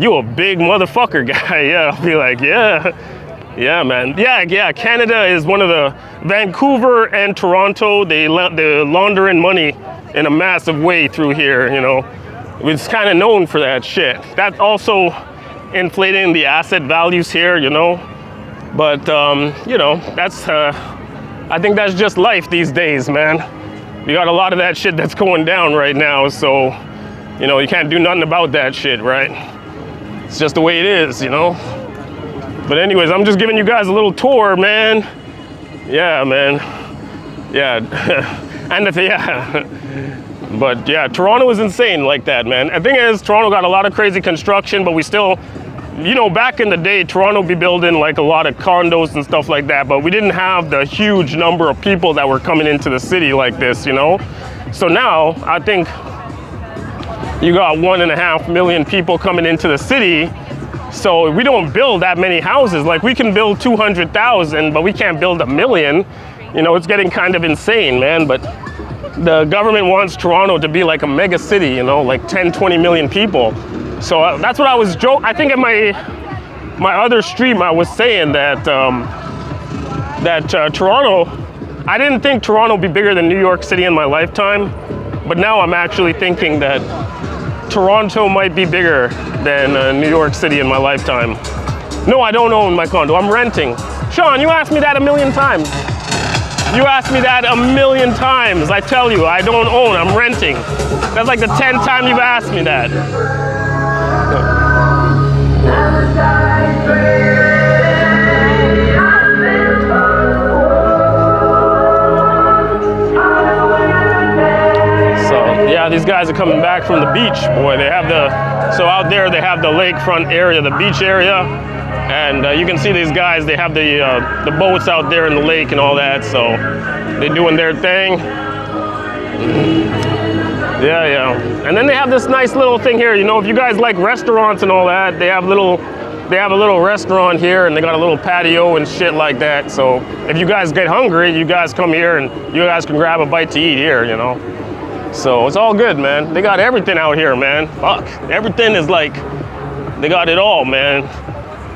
you a big motherfucker guy. Yeah, I'll be like, yeah. Yeah, man. Yeah. Canada is one of the, Vancouver and Toronto, they're laundering money in a massive way through here, you know. It's kind of known for that shit. That's also inflating the asset values here, you know. But, you know, that's, I think that's just life these days, man. You got a lot of that shit that's going down right now, so, you know, you can't do nothing about that shit, right? It's just the way it is, you know? But anyways, I'm just giving you guys a little tour, man. Yeah, man. Yeah. And yeah. But yeah, Toronto is insane like that, man. The thing is, Toronto got a lot of crazy construction, but we still, you know, back in the day, Toronto be building like a lot of condos and stuff like that, but we didn't have the huge number of people that were coming into the city like this, you know? So now, I think you got 1.5 million people coming into the city, so we don't build that many houses. Like we can build 200,000, but we can't build 1 million. You know, it's getting kind of insane, man, but the government wants Toronto to be like a mega city, you know, like 10, 20 million people. So that's what I was joking. I think in my other stream, I was saying that Toronto, I didn't think Toronto would be bigger than New York City in my lifetime, but now I'm actually thinking that Toronto might be bigger than New York City in my lifetime. No, I don't own my condo, I'm renting. Sean, you asked me that 1 million times. You asked me that 1 million times. I tell you, I don't own, I'm renting. That's like the 10th time you've asked me that. So yeah, these guys are coming back from the beach, boy. They have so out there they have the lakefront area, the beach area. And you can see these guys, they have the boats out there in the lake and all that, so they're doing their thing. Yeah. And then they have this nice little thing here, you know, if you guys like restaurants and all that, they have a little restaurant here and they got a little patio and shit like that. So if you guys get hungry, you guys come here and you guys can grab a bite to eat here, you know. So it's all good, man. They got everything out here, man. Fuck, everything is like, they got it all, man.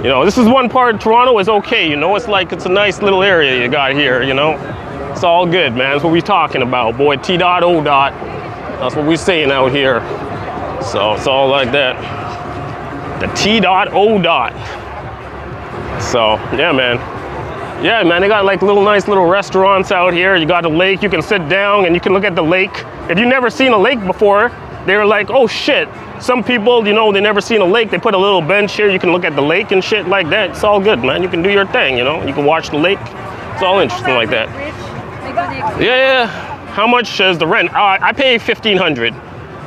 You know, this is one part of Toronto is okay, you know, it's like, it's a nice little area you got here, you know. It's all good, man. That's what we talking about, boy. T.O. That's what we saying out here. So it's all like that. The T.O. So, yeah, man. Yeah, man, they got like nice little restaurants out here. You got a lake, you can sit down and you can look at the lake. If you've never seen a lake before, they're like, oh shit. Some people, you know, they never seen a lake. They put a little bench here. You can look at the lake and shit like that. It's all good, man. You can do your thing, you know. You can watch the lake. It's all interesting like that. Yeah. How much is the rent? I pay $1,500.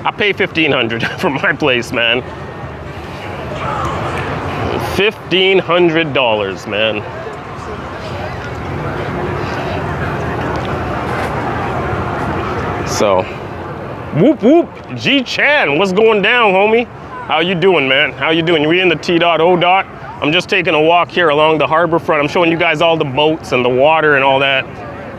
I pay $1,500 for my place, man. $1,500, man. So, whoop whoop, G Chan, what's going down, homie? How you doing, man? How you doing? We in the T.O. dot. I'm just taking a walk here along the Harbourfront. I'm showing you guys all the boats and the water and all that.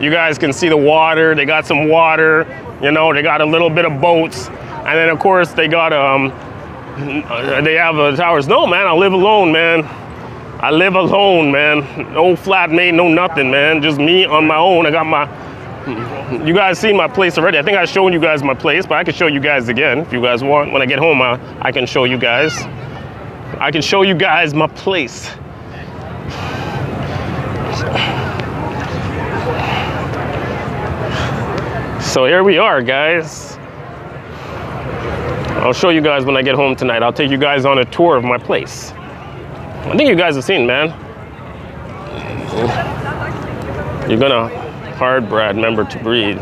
You guys can see the water. They got some water, you know. They got a little bit of boats, and then of course they got they have towers. No, man, I live alone, man. I live alone, man. No flatmate, no nothing, man. Just me on my own. I got my. You guys seen my place already. I think I've shown you guys my place, but I can show you guys again if you guys want. When I get home, I can show you guys. I can show you guys my place. So here we are, guys. I'll show you guys when I get home tonight. I'll take you guys on a tour of my place. I think you guys have seen, man. You're gonna hard Brad, remember to breathe.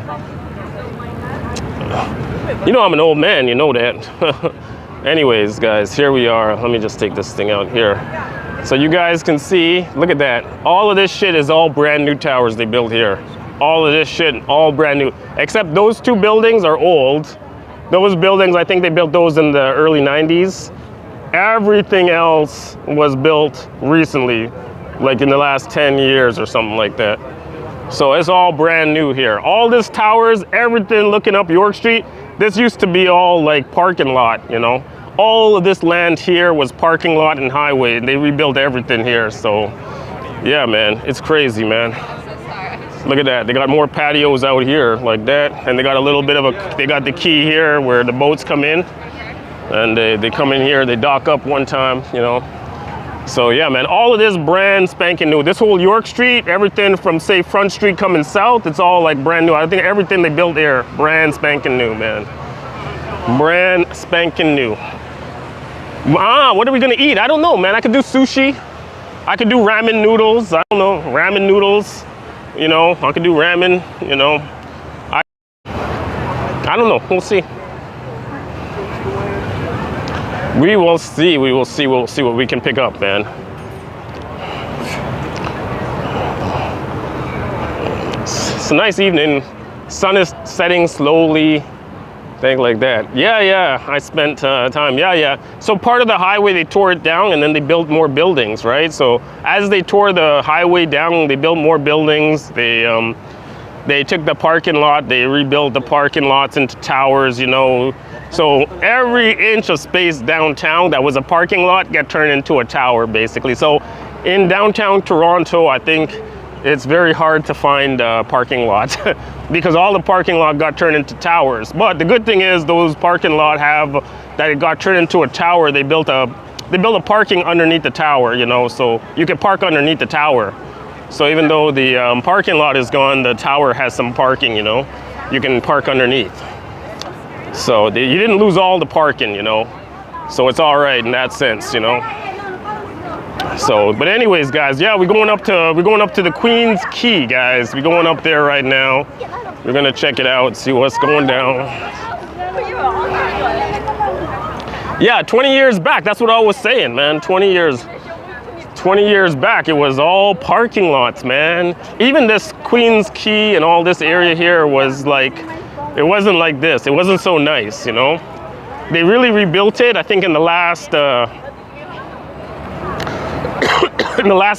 You know I'm an old man, you know that. Anyways, guys, here we are. Let me just take this thing out here. So you guys can see, look at that. All of this shit is all brand new towers they built here. All of this shit, all brand new. Except those two buildings are old. Those buildings, I think they built those in the early 90s. Everything else was built recently, like in the last 10 years or something like that. So it's all brand new here. All this towers, everything looking up York Street, this used to be all like parking lot, you know. All of this land here was parking lot and highway. They rebuilt everything here. So yeah, man, it's crazy, man. Look at that. They got more patios out here like that. And they got a little bit of they got the key here where the boats come in. And they come in here, they dock up one time, you know. So yeah, man, all of this brand spanking new. This whole York Street, everything from say Front Street coming south, it's all like brand new. I think everything they built there, brand spanking new, man. Brand spanking new. What are we gonna eat? I don't know, man. I could do sushi. I could do ramen noodles. I don't know, ramen noodles. You know, I could do ramen, you know. I don't know, we'll see. We will see what we can pick up, man. It's a nice evening. Sun is setting slowly, things like that. Yeah, I spent time, yeah. So part of the highway, they tore it down and then they built more buildings, right? So as they tore the highway down, they built more buildings. They took the parking lot, they rebuilt the parking lots into towers, you know. So every inch of space downtown that was a parking lot got turned into a tower, basically. So in downtown Toronto, I think it's very hard to find parking lots because all the parking lot got turned into towers. But the good thing is those parking lot that it got turned into a tower, they built a parking underneath the tower, you know, so you can park underneath the tower. So even though the parking lot is gone, the tower has some parking, you know, you can park underneath. So you didn't lose all the parking, you know, so it's all right in that sense, you know. So, but anyways, guys, yeah, we're going up to the Queen's Quay, guys. We're going up there right now. We're gonna check it out, see what's going down. Yeah, 20 years back, that's what I was saying, man. 20 years back, it was all parking lots, man. Even this Queen's Quay and all this area here was like, it wasn't like this. It wasn't so nice, you know. They really rebuilt it, I think, in the last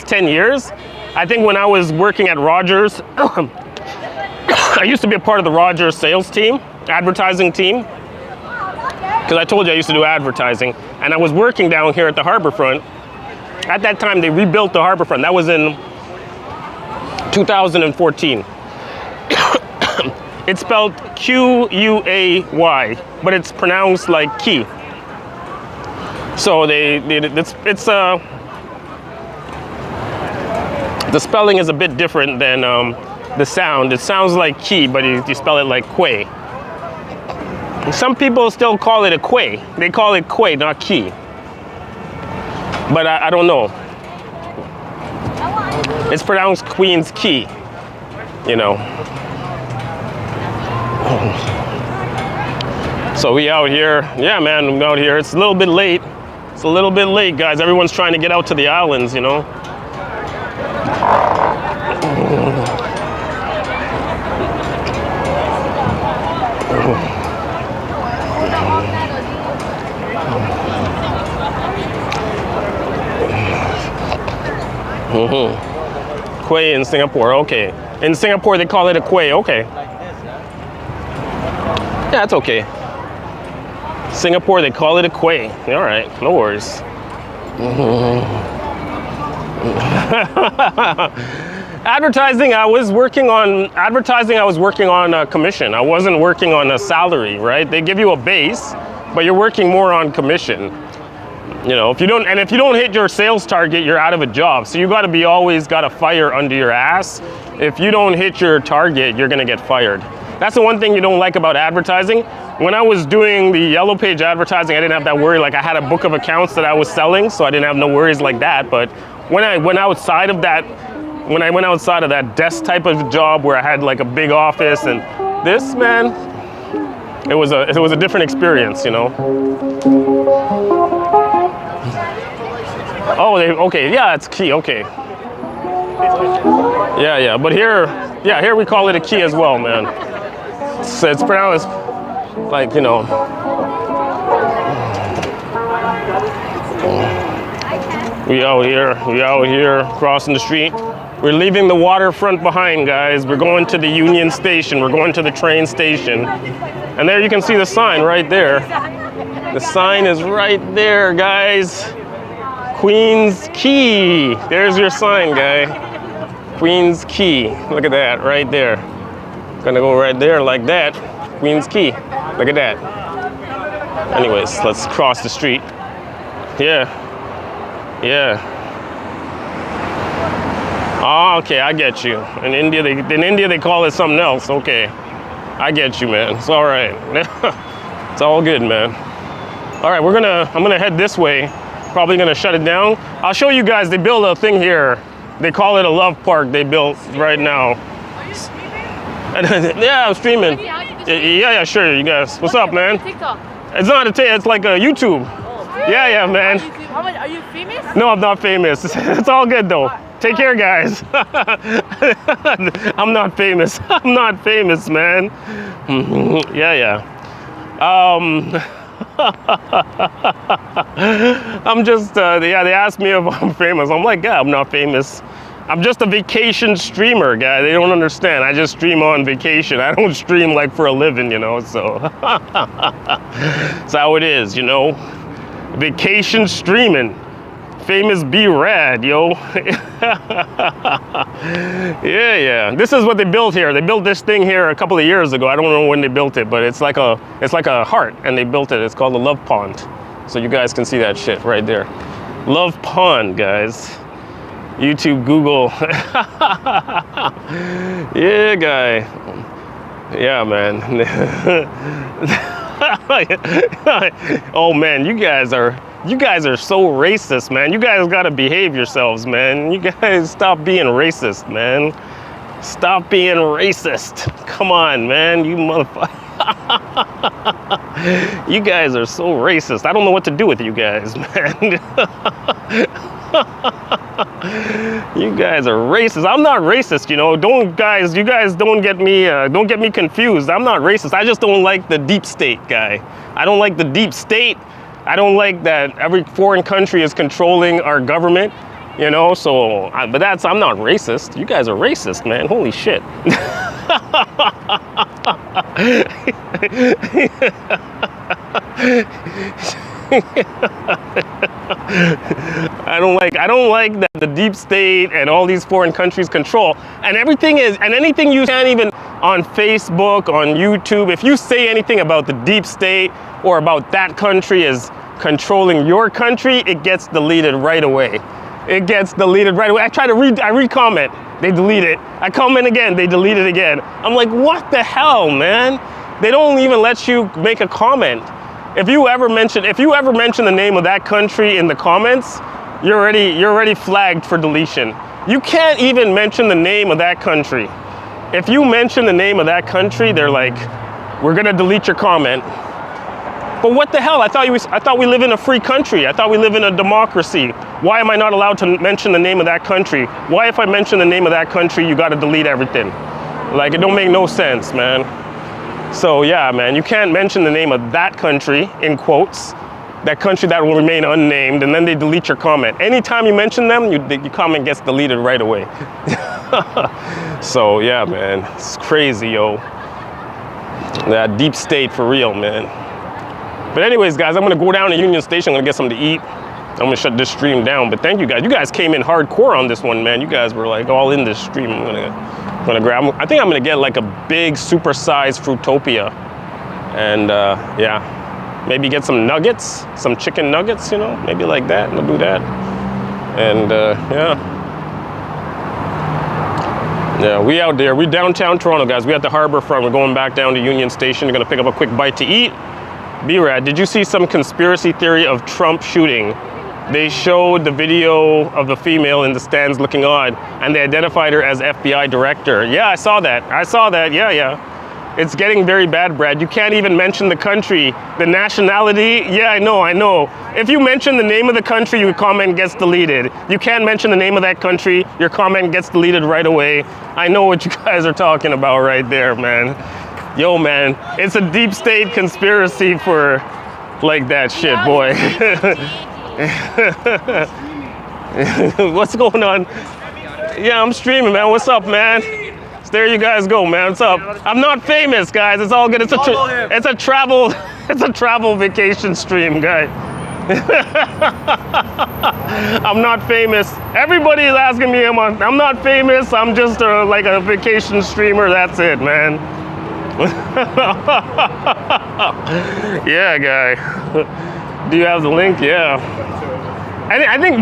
10 years. I think when I was working at Rogers, I used to be a part of the Rogers sales team, advertising team, because I told you I used to do advertising, and I was working down here at the Harbourfront. At that time, they rebuilt the Harbourfront. That was in 2014. It's spelled Q-U-A-Y, but it's pronounced like key. So The spelling is a bit different than the sound. It sounds like key, but you spell it like quay. Some people still call it a quay. They call it quay, not key. But I don't know. It's pronounced Queen's Key, you know. So we out here. Yeah, man, I'm out here. It's a little bit late. It's a little bit late, guys. Everyone's trying to get out to the islands, you know. Quay in Singapore, okay. In Singapore, they call it a quay, okay. Yeah, it's okay. Singapore, they call it a quay. All right, no worries. Advertising, I was working on a commission. I wasn't working on a salary, right? They give you a base, but you're working more on commission. You know, if you don't hit your sales target, you're out of a job. So you always got a fire under your ass. If you don't hit your target, you're gonna get fired. That's the one thing you don't like about advertising. When I was doing the Yellow Page advertising, I didn't have that worry. Like I had a book of accounts that I was selling, so I didn't have no worries like that. But when I went outside of that desk type of job where I had like a big office and this, man, it was a different experience, you know. Oh, okay, yeah, it's key, okay. Yeah, but here we call it a key as well, man. So it's pronounced like, you know. We out here, crossing the street. We're leaving the waterfront behind, guys. We're going to the Union Station. We're going to the train station. And there you can see the sign right there. The sign is right there, guys. Queen's Key. There's your sign, guy. Queen's Key. Look at that right there. Gonna go right there like that. Queen's Key. Look at that. Anyways, let's cross the street. Yeah. Oh, okay, I get you. In India they call it something else. Okay, I get you, man. It's all right. It's all good, man. All right, I'm gonna head this way. Probably gonna shut it down. I'll show you guys. They built a thing here. They call it a love park. They built right now. Are you streaming? Yeah, I'm streaming. Yeah, sure. You guys. What's up, man? TikTok. It's not a TikTok. It's like a YouTube. Yeah, man. How much are you famous? No, I'm not famous. It's all good though. Take care, guys. I'm not famous. I'm not famous, man. Yeah. I'm just, they asked me if I'm famous. I'm like, yeah, I'm not famous. I'm just a vacation streamer, guy. They don't understand. I just stream on vacation. I don't stream like for a living, you know, so. That's how it is, you know. Vacation streaming. Famous be rad, yo. Yeah. This is what they built here. They built this thing here a couple of years ago. I don't know when they built it, but it's like a heart, and they built it. It's called the Love Pond. So you guys can see that shit right there. Love Pond, guys. YouTube, Google. Yeah, guy. Yeah, man. Oh man, you guys are so racist, man. You guys gotta behave yourselves, man. You guys stop being racist, man. Stop being racist. Come on, man, you motherfucker. You guys are so racist. I don't know what to do with you guys, man. You guys are racist. I'm not racist, you know. You guys don't get me confused. I'm not racist. I just don't like the deep state, guy. I don't like the deep state. I don't like that every foreign country is controlling our government, you know. So, but I'm not racist. You guys are racist, man. Holy shit. I don't like that the deep state and all these foreign countries control, and anything you can, even on Facebook, on YouTube, if you say anything about the deep state or about that country is controlling your country, it gets deleted right away. it gets deleted right away. I try to I re-comment, they delete it. I comment again, they delete it again. I'm like, what the hell, man? They don't even let you make a comment. If you ever mention the name of that country in the comments, you're already flagged for deletion. You can't even mention the name of that country. If you mention the name of that country, they're like, we're gonna delete your comment. But what the hell? I thought we live in a free country. I thought we live in a democracy. Why am I not allowed to mention the name of that country? Why, if I mention the name of that country, you gotta delete everything? Like, it don't make no sense, man. So yeah, man, you can't mention the name of that country, in quotes, that country that will remain unnamed, and then they delete your comment. Anytime you mention them, your comment gets deleted right away. So yeah, man, it's crazy, yo. That deep state for real, man. But anyways, guys, I'm gonna go down to Union Station. I'm gonna get something to eat. I'm gonna shut this stream down. But thank you guys. You guys came in hardcore on this one, man. You guys were like all in this stream. I'm gonna grab. I think I'm gonna get like a big supersized Fruitopia, and yeah, maybe get some nuggets, some chicken nuggets. You know, maybe like that. We'll do that. And yeah, we out there. We downtown Toronto, guys. We at the Harbourfront. We're going back down to Union Station. We're gonna pick up a quick bite to eat. B-Rad, did you see some conspiracy theory of Trump shooting? They showed the video of the female in the stands looking odd, and they identified her as FBI director. Yeah, I saw that. Yeah. It's getting very bad, Brad. You can't even mention the country, the nationality. Yeah, I know. If you mention the name of the country, your comment gets deleted. You can't mention the name of that country, your comment gets deleted right away. I know what you guys are talking about right there, man. Yo, man, it's a deep state conspiracy for like that shit, boy. What's going on? Yeah, I'm streaming, man. What's up, man? So there you guys go, man. What's up? I'm not famous, guys. It's all good. It's a travel vacation stream, guy. I'm not famous. Everybody is asking me, I'm not famous. I'm just like a vacation streamer. That's it, man. Yeah, guy. Do you have the link? Yeah. I think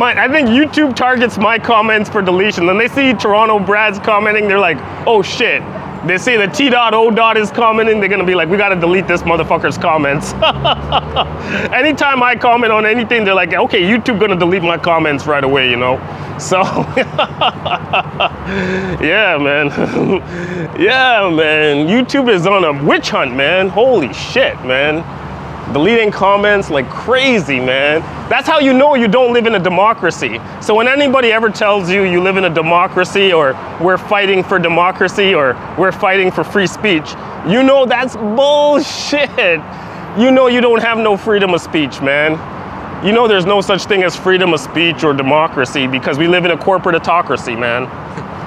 YouTube targets my comments for deletion. Then they see Toronto Brad's commenting, they're like, oh shit. They see the T.O. is commenting, they're gonna be like, we gotta delete this motherfucker's comments. Anytime I comment on anything, they're like, okay, YouTube gonna delete my comments right away, you know? So, yeah, man. Yeah, man. YouTube is on a witch hunt, man. Holy shit, man. Deleting comments like crazy, man. That's how you know you don't live in a democracy. So when anybody ever tells you you live in a democracy, or we're fighting for democracy, or we're fighting for free speech, you know that's bullshit. You know you don't have no freedom of speech, man. You know there's no such thing as freedom of speech or democracy, because we live in a corporate autocracy, man.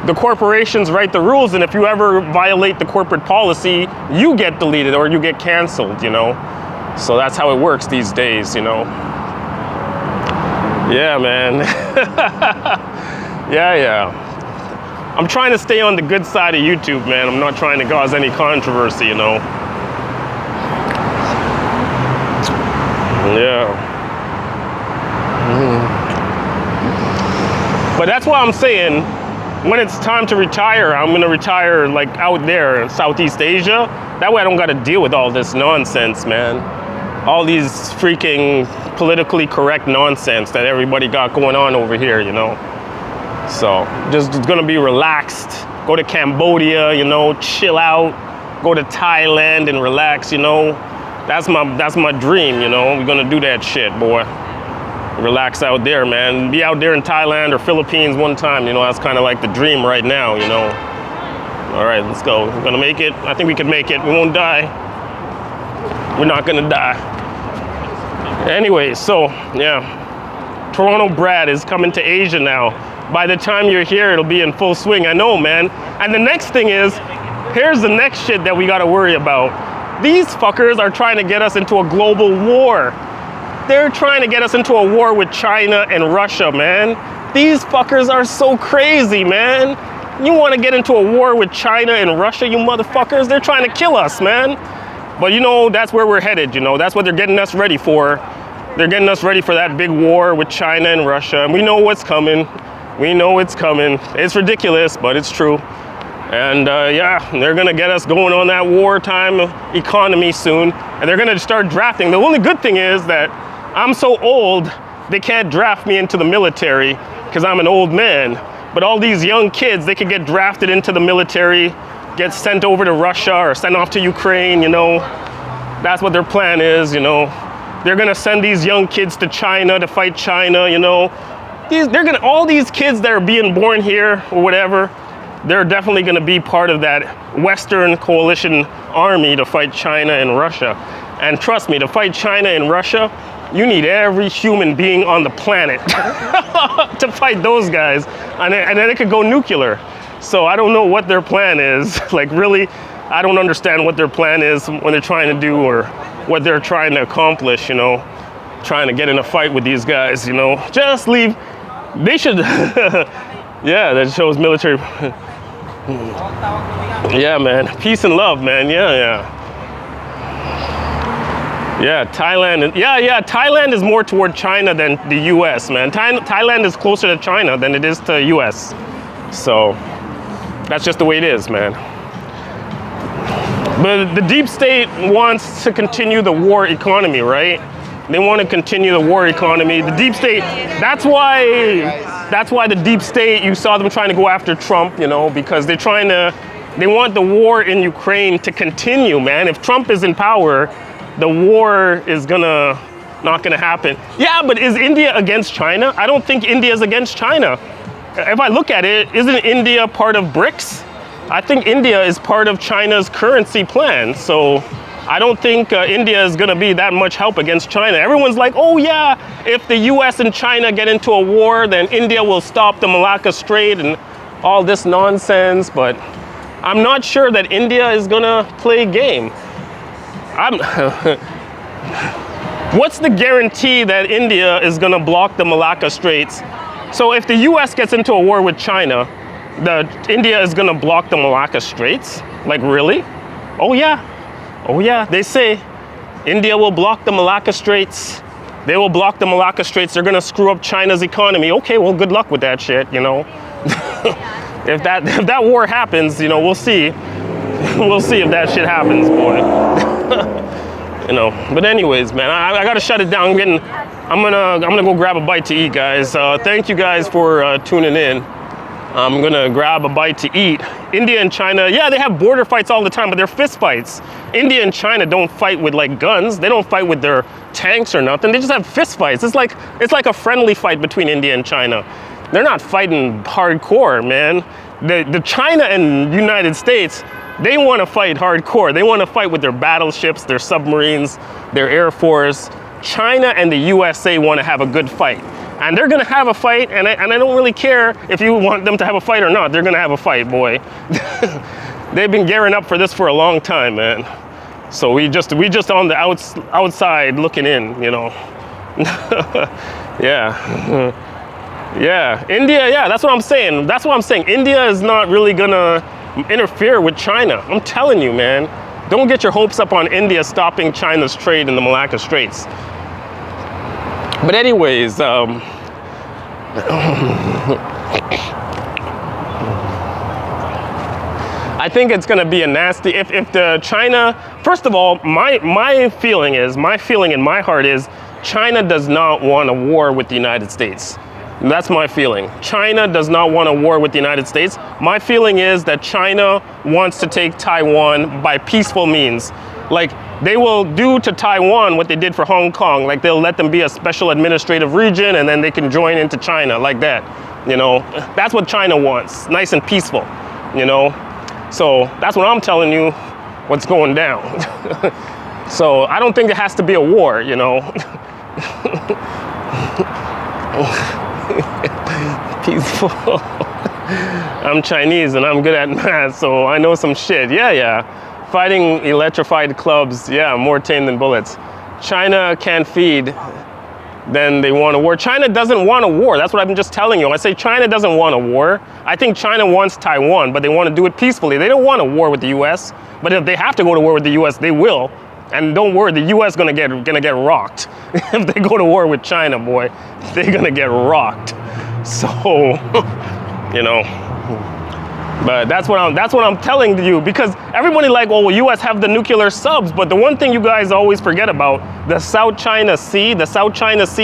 The corporations write the rules, and if you ever violate the corporate policy, you get deleted or you get canceled, you know? So that's how it works these days, you know? Yeah, man. Yeah. I'm trying to stay on the good side of YouTube, man. I'm not trying to cause any controversy, you know? Yeah. But that's why I'm saying, when it's time to retire, I'm gonna retire like out there in Southeast Asia. That way I don't gotta deal with all this nonsense, man. All these freaking politically correct nonsense that everybody got going on over here, you know? So, just gonna be relaxed. Go to Cambodia, you know, chill out. Go to Thailand and relax, you know? That's my dream, you know? We're gonna do that shit, boy. Relax out there, man. Be out there in Thailand or Philippines one time, you know? That's kind of like the dream right now, you know? All right, let's go. We're gonna make it. I think we can make it. We won't die. We're not gonna die. Anyway, so yeah, Toronto Brad is coming to Asia now. By the time you're here, it'll be in full swing. I know, man. And the next thing is, here's the next shit that we gotta worry about. These fuckers are trying to get us into a global war. They're trying to get us into a war with China and Russia, man. These fuckers are so crazy, man. You want to get into a war with China and Russia, you motherfuckers? They're trying to kill us, man. But you know, that's where we're headed, you know? That's what they're getting us ready for. They're getting us ready for that big war with China and Russia, and we know what's coming. We know it's coming. It's ridiculous, but it's true. And yeah, they're gonna get us going on that wartime economy soon, and they're gonna start drafting. The only good thing is that I'm so old, they can't draft me into the military because I'm an old man. But all these young kids, they could get drafted into the military, get sent over to Russia or sent off to Ukraine, you know. That's what their plan is, you know. They're gonna send these young kids to China to fight China, you know. All these kids that are being born here or whatever, they're definitely gonna be part of that Western coalition army to fight China and Russia. And trust me, to fight China and Russia, you need every human being on the planet to fight those guys. And then it could go nuclear. So I don't know what their plan is. Like really, I don't understand what their plan is when they're trying to do or what they're trying to accomplish, you know, trying to get in a fight with these guys, you know. Just leave. They should, yeah, that shows military. Yeah, man, peace and love, man, yeah. Yeah, Thailand, Thailand is more toward China than the US, man. Thailand is closer to China than it is to US. So, that's just the way it is, man. But the deep state wants to continue the war economy, right? They want to continue the war economy. The deep state, that's why the deep state, you saw them trying to go after Trump, you know, because they want the war in Ukraine to continue, man. If Trump is in power, the war is not gonna happen. Yeah, but is India against China? I don't think India is against China. If I look at it, isn't India part of BRICS? I think India is part of China's currency plan. So I don't think India is gonna be that much help against China. Everyone's like, oh yeah, if the US and China get into a war, then India will stop the Malacca Strait and all this nonsense, but I'm not sure that India is gonna play game. What's the guarantee that India is gonna block the Malacca Straits? So if the US gets into a war with China, India is gonna block the Malacca Straits? Like really? Oh yeah, they say India will block the Malacca Straits. They will block the Malacca Straits. They're gonna screw up China's economy. Okay, well, good luck with that shit, you know. If that war happens, you know, we'll see. We'll see if that shit happens, boy. You know, but anyways, man, I gotta shut it down. I'm gonna go grab a bite to eat, guys. Thank you guys for tuning in. I'm gonna grab a bite to eat. India and China, yeah, they have border fights all the time, but they're fist fights. India and China don't fight with like guns. They don't fight with their tanks or nothing. They just have fist fights. It's like a friendly fight between India and China. They're not fighting hardcore, man. The China and United States, they want to fight hardcore. They want to fight with their battleships, their submarines, their air force. China and the USA want to have a good fight. And they're going to have a fight, and I don't really care if you want them to have a fight or not. They're going to have a fight, boy. They've been gearing up for this for a long time, man. So we just on the outside looking in, you know. Yeah. Yeah, India, yeah, that's what I'm saying. That's what I'm saying. India is not really gonna interfere with China. I'm telling you, man. Don't get your hopes up on India stopping China's trade in the Malacca Straits. But anyways, I think it's gonna be a nasty, if the China, first of all, my feeling in my heart is China does not want a war with the United States. That's my feeling. China does not want a war with the United States. My feeling is that China wants to take Taiwan by peaceful means. Like, they will do to Taiwan what they did for Hong Kong. Like, they'll let them be a special administrative region and then they can join into China like that. You know, that's what China wants, nice and peaceful, you know? So that's what I'm telling you, what's going down. So I don't think there has to be a war, you know? Peaceful. I'm Chinese and I'm good at math, so I know some shit. Yeah. Fighting electrified clubs, yeah, more tame than bullets. China can't feed, then they want a war. China doesn't want a war. That's what I've been just telling you. I say China doesn't want a war. I think China wants Taiwan, but they want to do it peacefully. They don't want a war with the US, but if they have to go to war with the US, they will. And don't worry, the U.S. gonna get rocked if they go to war with China, boy. They're gonna get rocked. So, you know. But that's what I'm telling you, because everybody like, oh, U.S. have the nuclear subs, but the one thing you guys always forget about, the South China Sea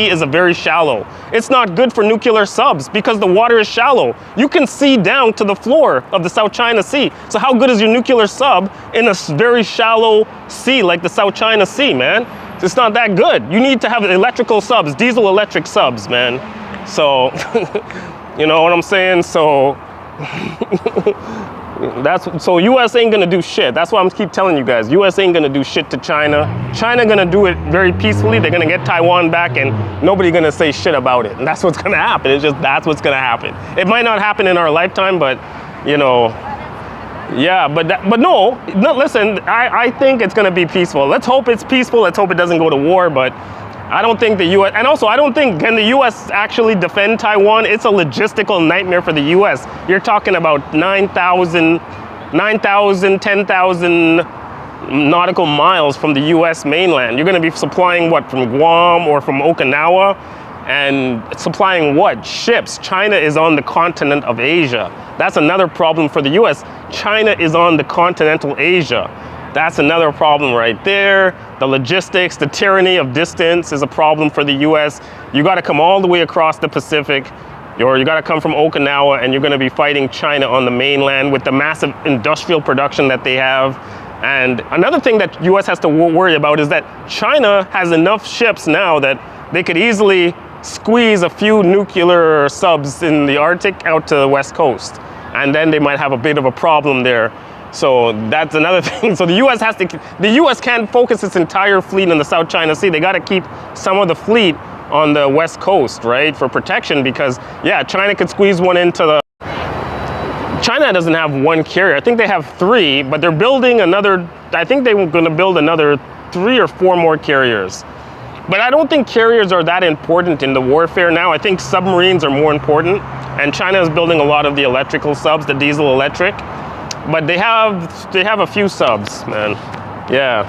is very shallow. It's not good for nuclear subs because the water is shallow. You can see down to the floor of the South China Sea. So how good is your nuclear sub in a very shallow sea like the South China Sea, man? It's not that good. You need to have electrical subs, diesel electric subs, man. So, you know what I'm saying? So, so U.S. ain't gonna do shit. That's why I'm keep telling you guys. U.S. ain't gonna do shit to China. China gonna do it very peacefully. They're gonna get Taiwan back, and nobody gonna say shit about it. And that's what's gonna happen. It's just that's what's gonna happen. It might not happen in our lifetime, but you know, yeah. But no. Listen, I think it's gonna be peaceful. Let's hope it's peaceful. Let's hope it doesn't go to war. But I don't think the U.S. and also I don't think can the U.S. actually defend Taiwan. It's a logistical nightmare for the U.S. You're talking about 9,000, 10,000 nautical miles from the U.S. mainland. You're going to be supplying what from Guam or from Okinawa, and supplying what ships. China is on the continent of Asia. That's another problem for the U.S. China is on the continental Asia. That's another problem right there. The logistics, the tyranny of distance is a problem for the US. You gotta come all the way across the Pacific, or you gotta come from Okinawa, and you're gonna be fighting China on the mainland with the massive industrial production that they have. And another thing that US has to worry about is that China has enough ships now that they could easily squeeze a few nuclear subs in the Arctic out to the West Coast. And then they might have a bit of a problem there. So that's another thing. So the U.S. can't focus its entire fleet in the South China Sea. They got to keep some of the fleet on the West Coast, right, for protection, because yeah, China could squeeze one into the. China doesn't have one carrier. I think they have 3, but they're building another. I think they're going to build another 3 or 4 more carriers. But I don't think carriers are that important in the warfare now. I think submarines are more important, and China is building a lot of the electrical subs, the diesel electric. But they have a few subs, man. Yeah.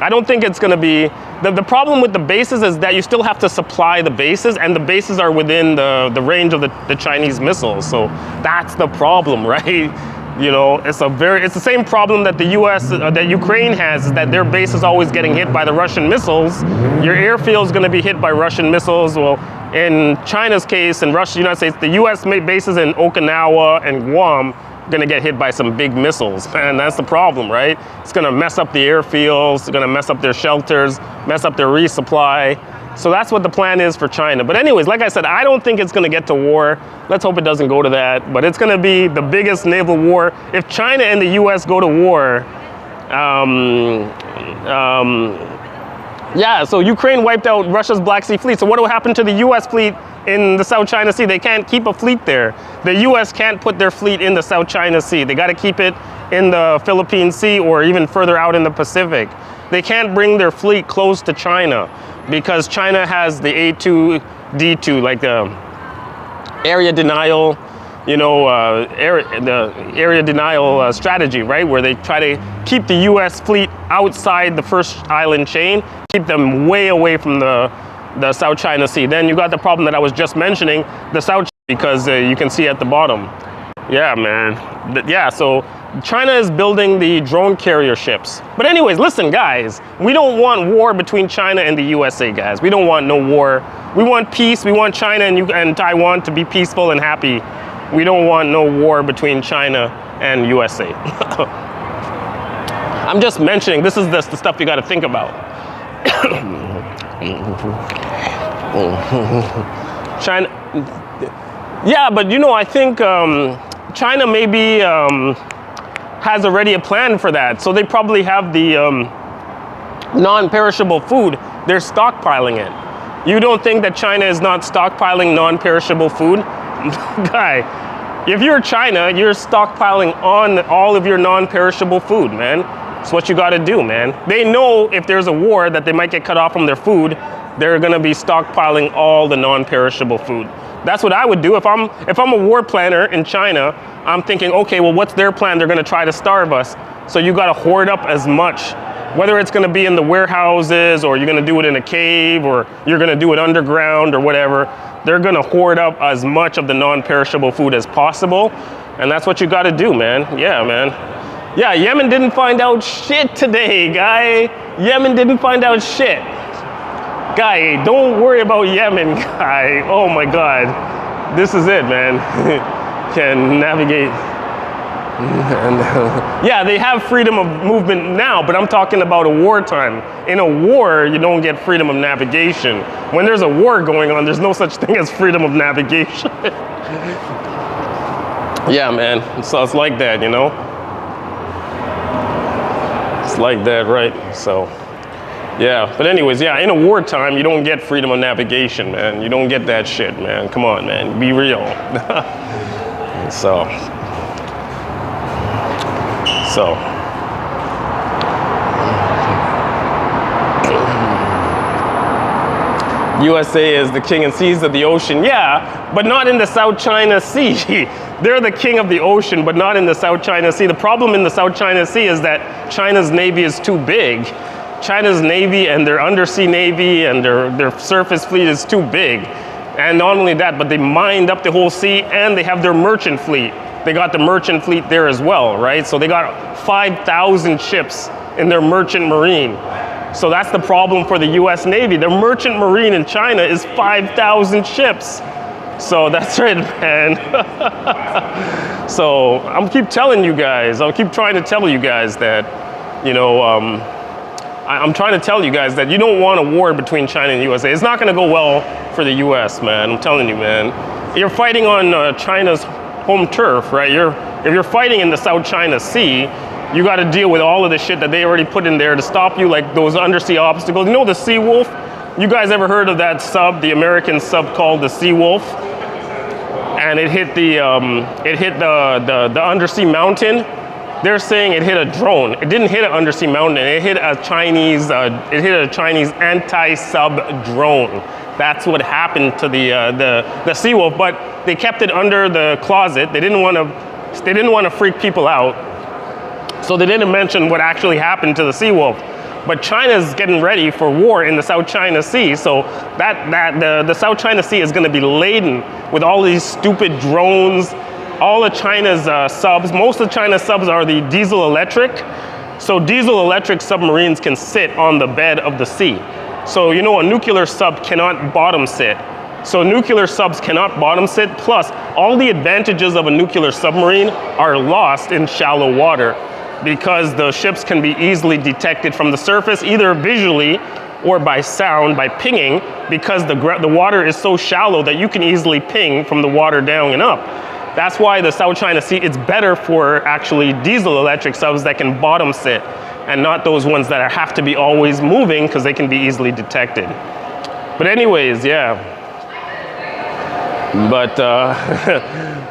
I don't think it's gonna be, the problem with the bases is that you still have to supply the bases, and the bases are within the range of the Chinese missiles. So that's the problem, right? You know, it's the same problem that the US, that Ukraine has, is that their base is always getting hit by the Russian missiles. Your airfield is gonna be hit by Russian missiles. Well, in China's case, in Russia, United States, the US made bases in Okinawa and Guam gonna get hit by some big missiles, and that's the problem, right? It's gonna mess up the airfields, it's gonna mess up their shelters, mess up their resupply. So that's what the plan is for China. But anyways, like I said, I don't think it's gonna get to war. Let's hope it doesn't go to that, but it's gonna be the biggest naval war. If China and the US go to war, yeah, so Ukraine wiped out Russia's Black Sea fleet. So what will happen to the US fleet in the South China Sea? They can't keep a fleet there. The US can't put their fleet in the South China Sea. They gotta keep it in the Philippine Sea or even further out in the Pacific. They can't bring their fleet close to China because China has the A2D2, like the area denial, you know, the area denial strategy, right? Where they try to keep the US fleet outside the first island chain, keep them way away from the South China Sea. Then you got the problem that I was just mentioning, the South, because you can see at the bottom. Yeah, man. Yeah, so China is building the drone carrier ships. But anyways, listen, guys, we don't want war between China and the USA, guys. We don't want no war. We want peace. We want China and Taiwan to be peaceful and happy. We don't want no war between China and USA. I'm just mentioning, this is the stuff you got to think about. China, yeah, but you know, I think China maybe has already a plan for that. So they probably have the non-perishable food. They're stockpiling it. You don't think that China is not stockpiling non-perishable food? Guy, if you're China, you're stockpiling on all of your non-perishable food, man. It's what you gotta do, man. They know if there's a war that they might get cut off from their food, they're gonna be stockpiling all the non-perishable food. That's what I would do if I'm a war planner in China. I'm thinking, okay, well, what's their plan? They're gonna try to starve us. So you gotta hoard up as much whether it's gonna be in the warehouses or you're gonna do it in a cave or you're gonna do it underground or whatever, they're gonna hoard up as much of the non-perishable food as possible. And that's what you gotta do, man. Yeah, man. Yeah, Yemen didn't find out shit today, guy. Yemen didn't find out shit. Guy, don't worry about Yemen, guy. Oh my God. This is it, man. Can navigate. Yeah, they have freedom of movement now, but I'm talking about a wartime. In a war, you don't get freedom of navigation. When there's a war going on, there's no such thing as freedom of navigation. Yeah, man, so it's like that, you know? It's like that, right? So, yeah, but anyways, yeah, in a wartime, you don't get freedom of navigation, man. You don't get that shit, man. Come on, man, be real. So. USA is the king and seas of the ocean. Yeah, but not in the South China Sea. They're the king of the ocean, but not in the South China Sea. The problem in the South China Sea is that China's navy is too big. China's navy and their undersea navy and their surface fleet is too big. And not only that, but they mined up the whole sea and they have their merchant fleet. They got the merchant fleet there as well, right? So they got 5,000 ships in their merchant marine. So that's the problem for the US Navy. The merchant marine in China is 5,000 ships. So that's it, man. So I'm keep telling you guys, I'll keep trying to tell you guys that, you know, I'm trying to tell you guys that you don't want a war between China and USA. It's not gonna go well for the US, man. I'm telling you, man. You're fighting on China's home turf, right? If you're fighting in the South China Sea, you got to deal with all of the shit that they already put in there to stop you, like those undersea obstacles. You know the Sea Wolf? You guys ever heard of that sub, the American sub called the Sea Wolf? And it hit the undersea mountain. They're saying it hit a drone. It didn't hit an undersea mountain. It hit a Chinese anti-sub drone. That's what happened to the Sea Wolf. But they kept it under the closet. They didn't want to freak people out. So they didn't mention what actually happened to the Sea Wolf. But China's getting ready for war in the South China Sea. So the South China Sea is going to be laden with all these stupid drones. All of China's subs, most of China's subs are the diesel electric. So diesel electric submarines can sit on the bed of the sea. So you know a nuclear sub cannot bottom sit. So nuclear subs cannot bottom sit. Plus, all the advantages of a nuclear submarine are lost in shallow water, because the ships can be easily detected from the surface, either visually or by sound, by pinging, because the water is so shallow that you can easily ping from the water down and up. That's why the South China Sea, it's better for actually diesel electric subs that can bottom sit, and not those ones that have to be always moving because they can be easily detected. But anyways, yeah.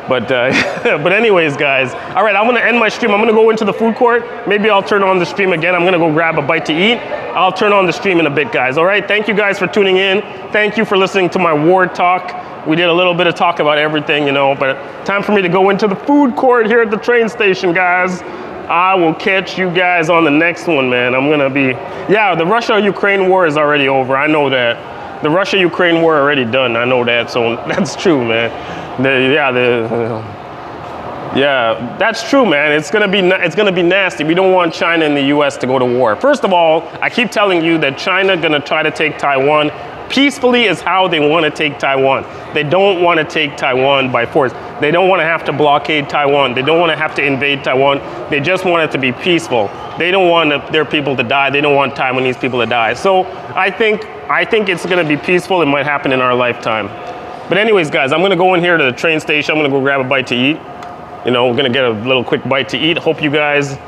But anyways, guys. All right, I'm gonna end my stream. I'm gonna go into the food court. Maybe I'll turn on the stream again. I'm gonna go grab a bite to eat. I'll turn on the stream in a bit, guys. All right, thank you guys for tuning in. Thank you for listening to my war talk. We did a little bit of talk about everything, you know, but time for me to go into the food court here at the train station, guys. I will catch you guys on the next one, man. I'm gonna be, yeah, the Russia-Ukraine war is already over. I know that. The Russia-Ukraine war already done. I know that, so that's true, man. Yeah, that's true, man. It's gonna be nasty. We don't want China and the U.S. to go to war. First of all, I keep telling you that China gonna try to take Taiwan. Peacefully is how they want to take Taiwan. They don't want to take Taiwan by force. They don't want to have to blockade Taiwan. They don't want to have to invade Taiwan. They just want it to be peaceful. They don't want their people to die. They don't want Taiwanese people to die. So I think it's going to be peaceful. It might happen in our lifetime. But anyways, guys, I'm going to go in here to the train station. I'm going to go grab a bite to eat. You know, we're going to get a little quick bite to eat. Hope you guys,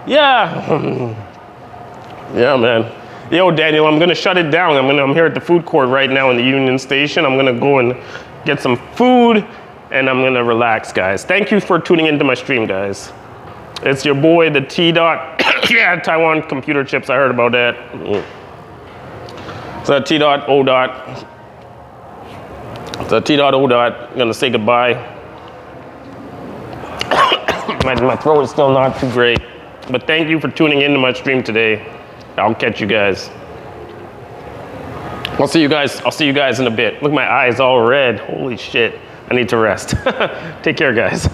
yeah, man. Yo, Daniel, I'm gonna shut it down. I'm here at the food court right now in the Union Station. I'm gonna go and get some food and I'm gonna relax, guys. Thank you for tuning into my stream, guys. It's your boy, the T-Dot. Yeah, Taiwan computer chips, I heard about that. So T-Dot, O-Dot. So T-Dot, O-Dot, gonna say goodbye. my throat is still not too great, but thank you for tuning into my stream today. I'll catch you guys. I'll see you guys in a bit. Look, my eyes all red. Holy shit. I need to rest. Take care, guys.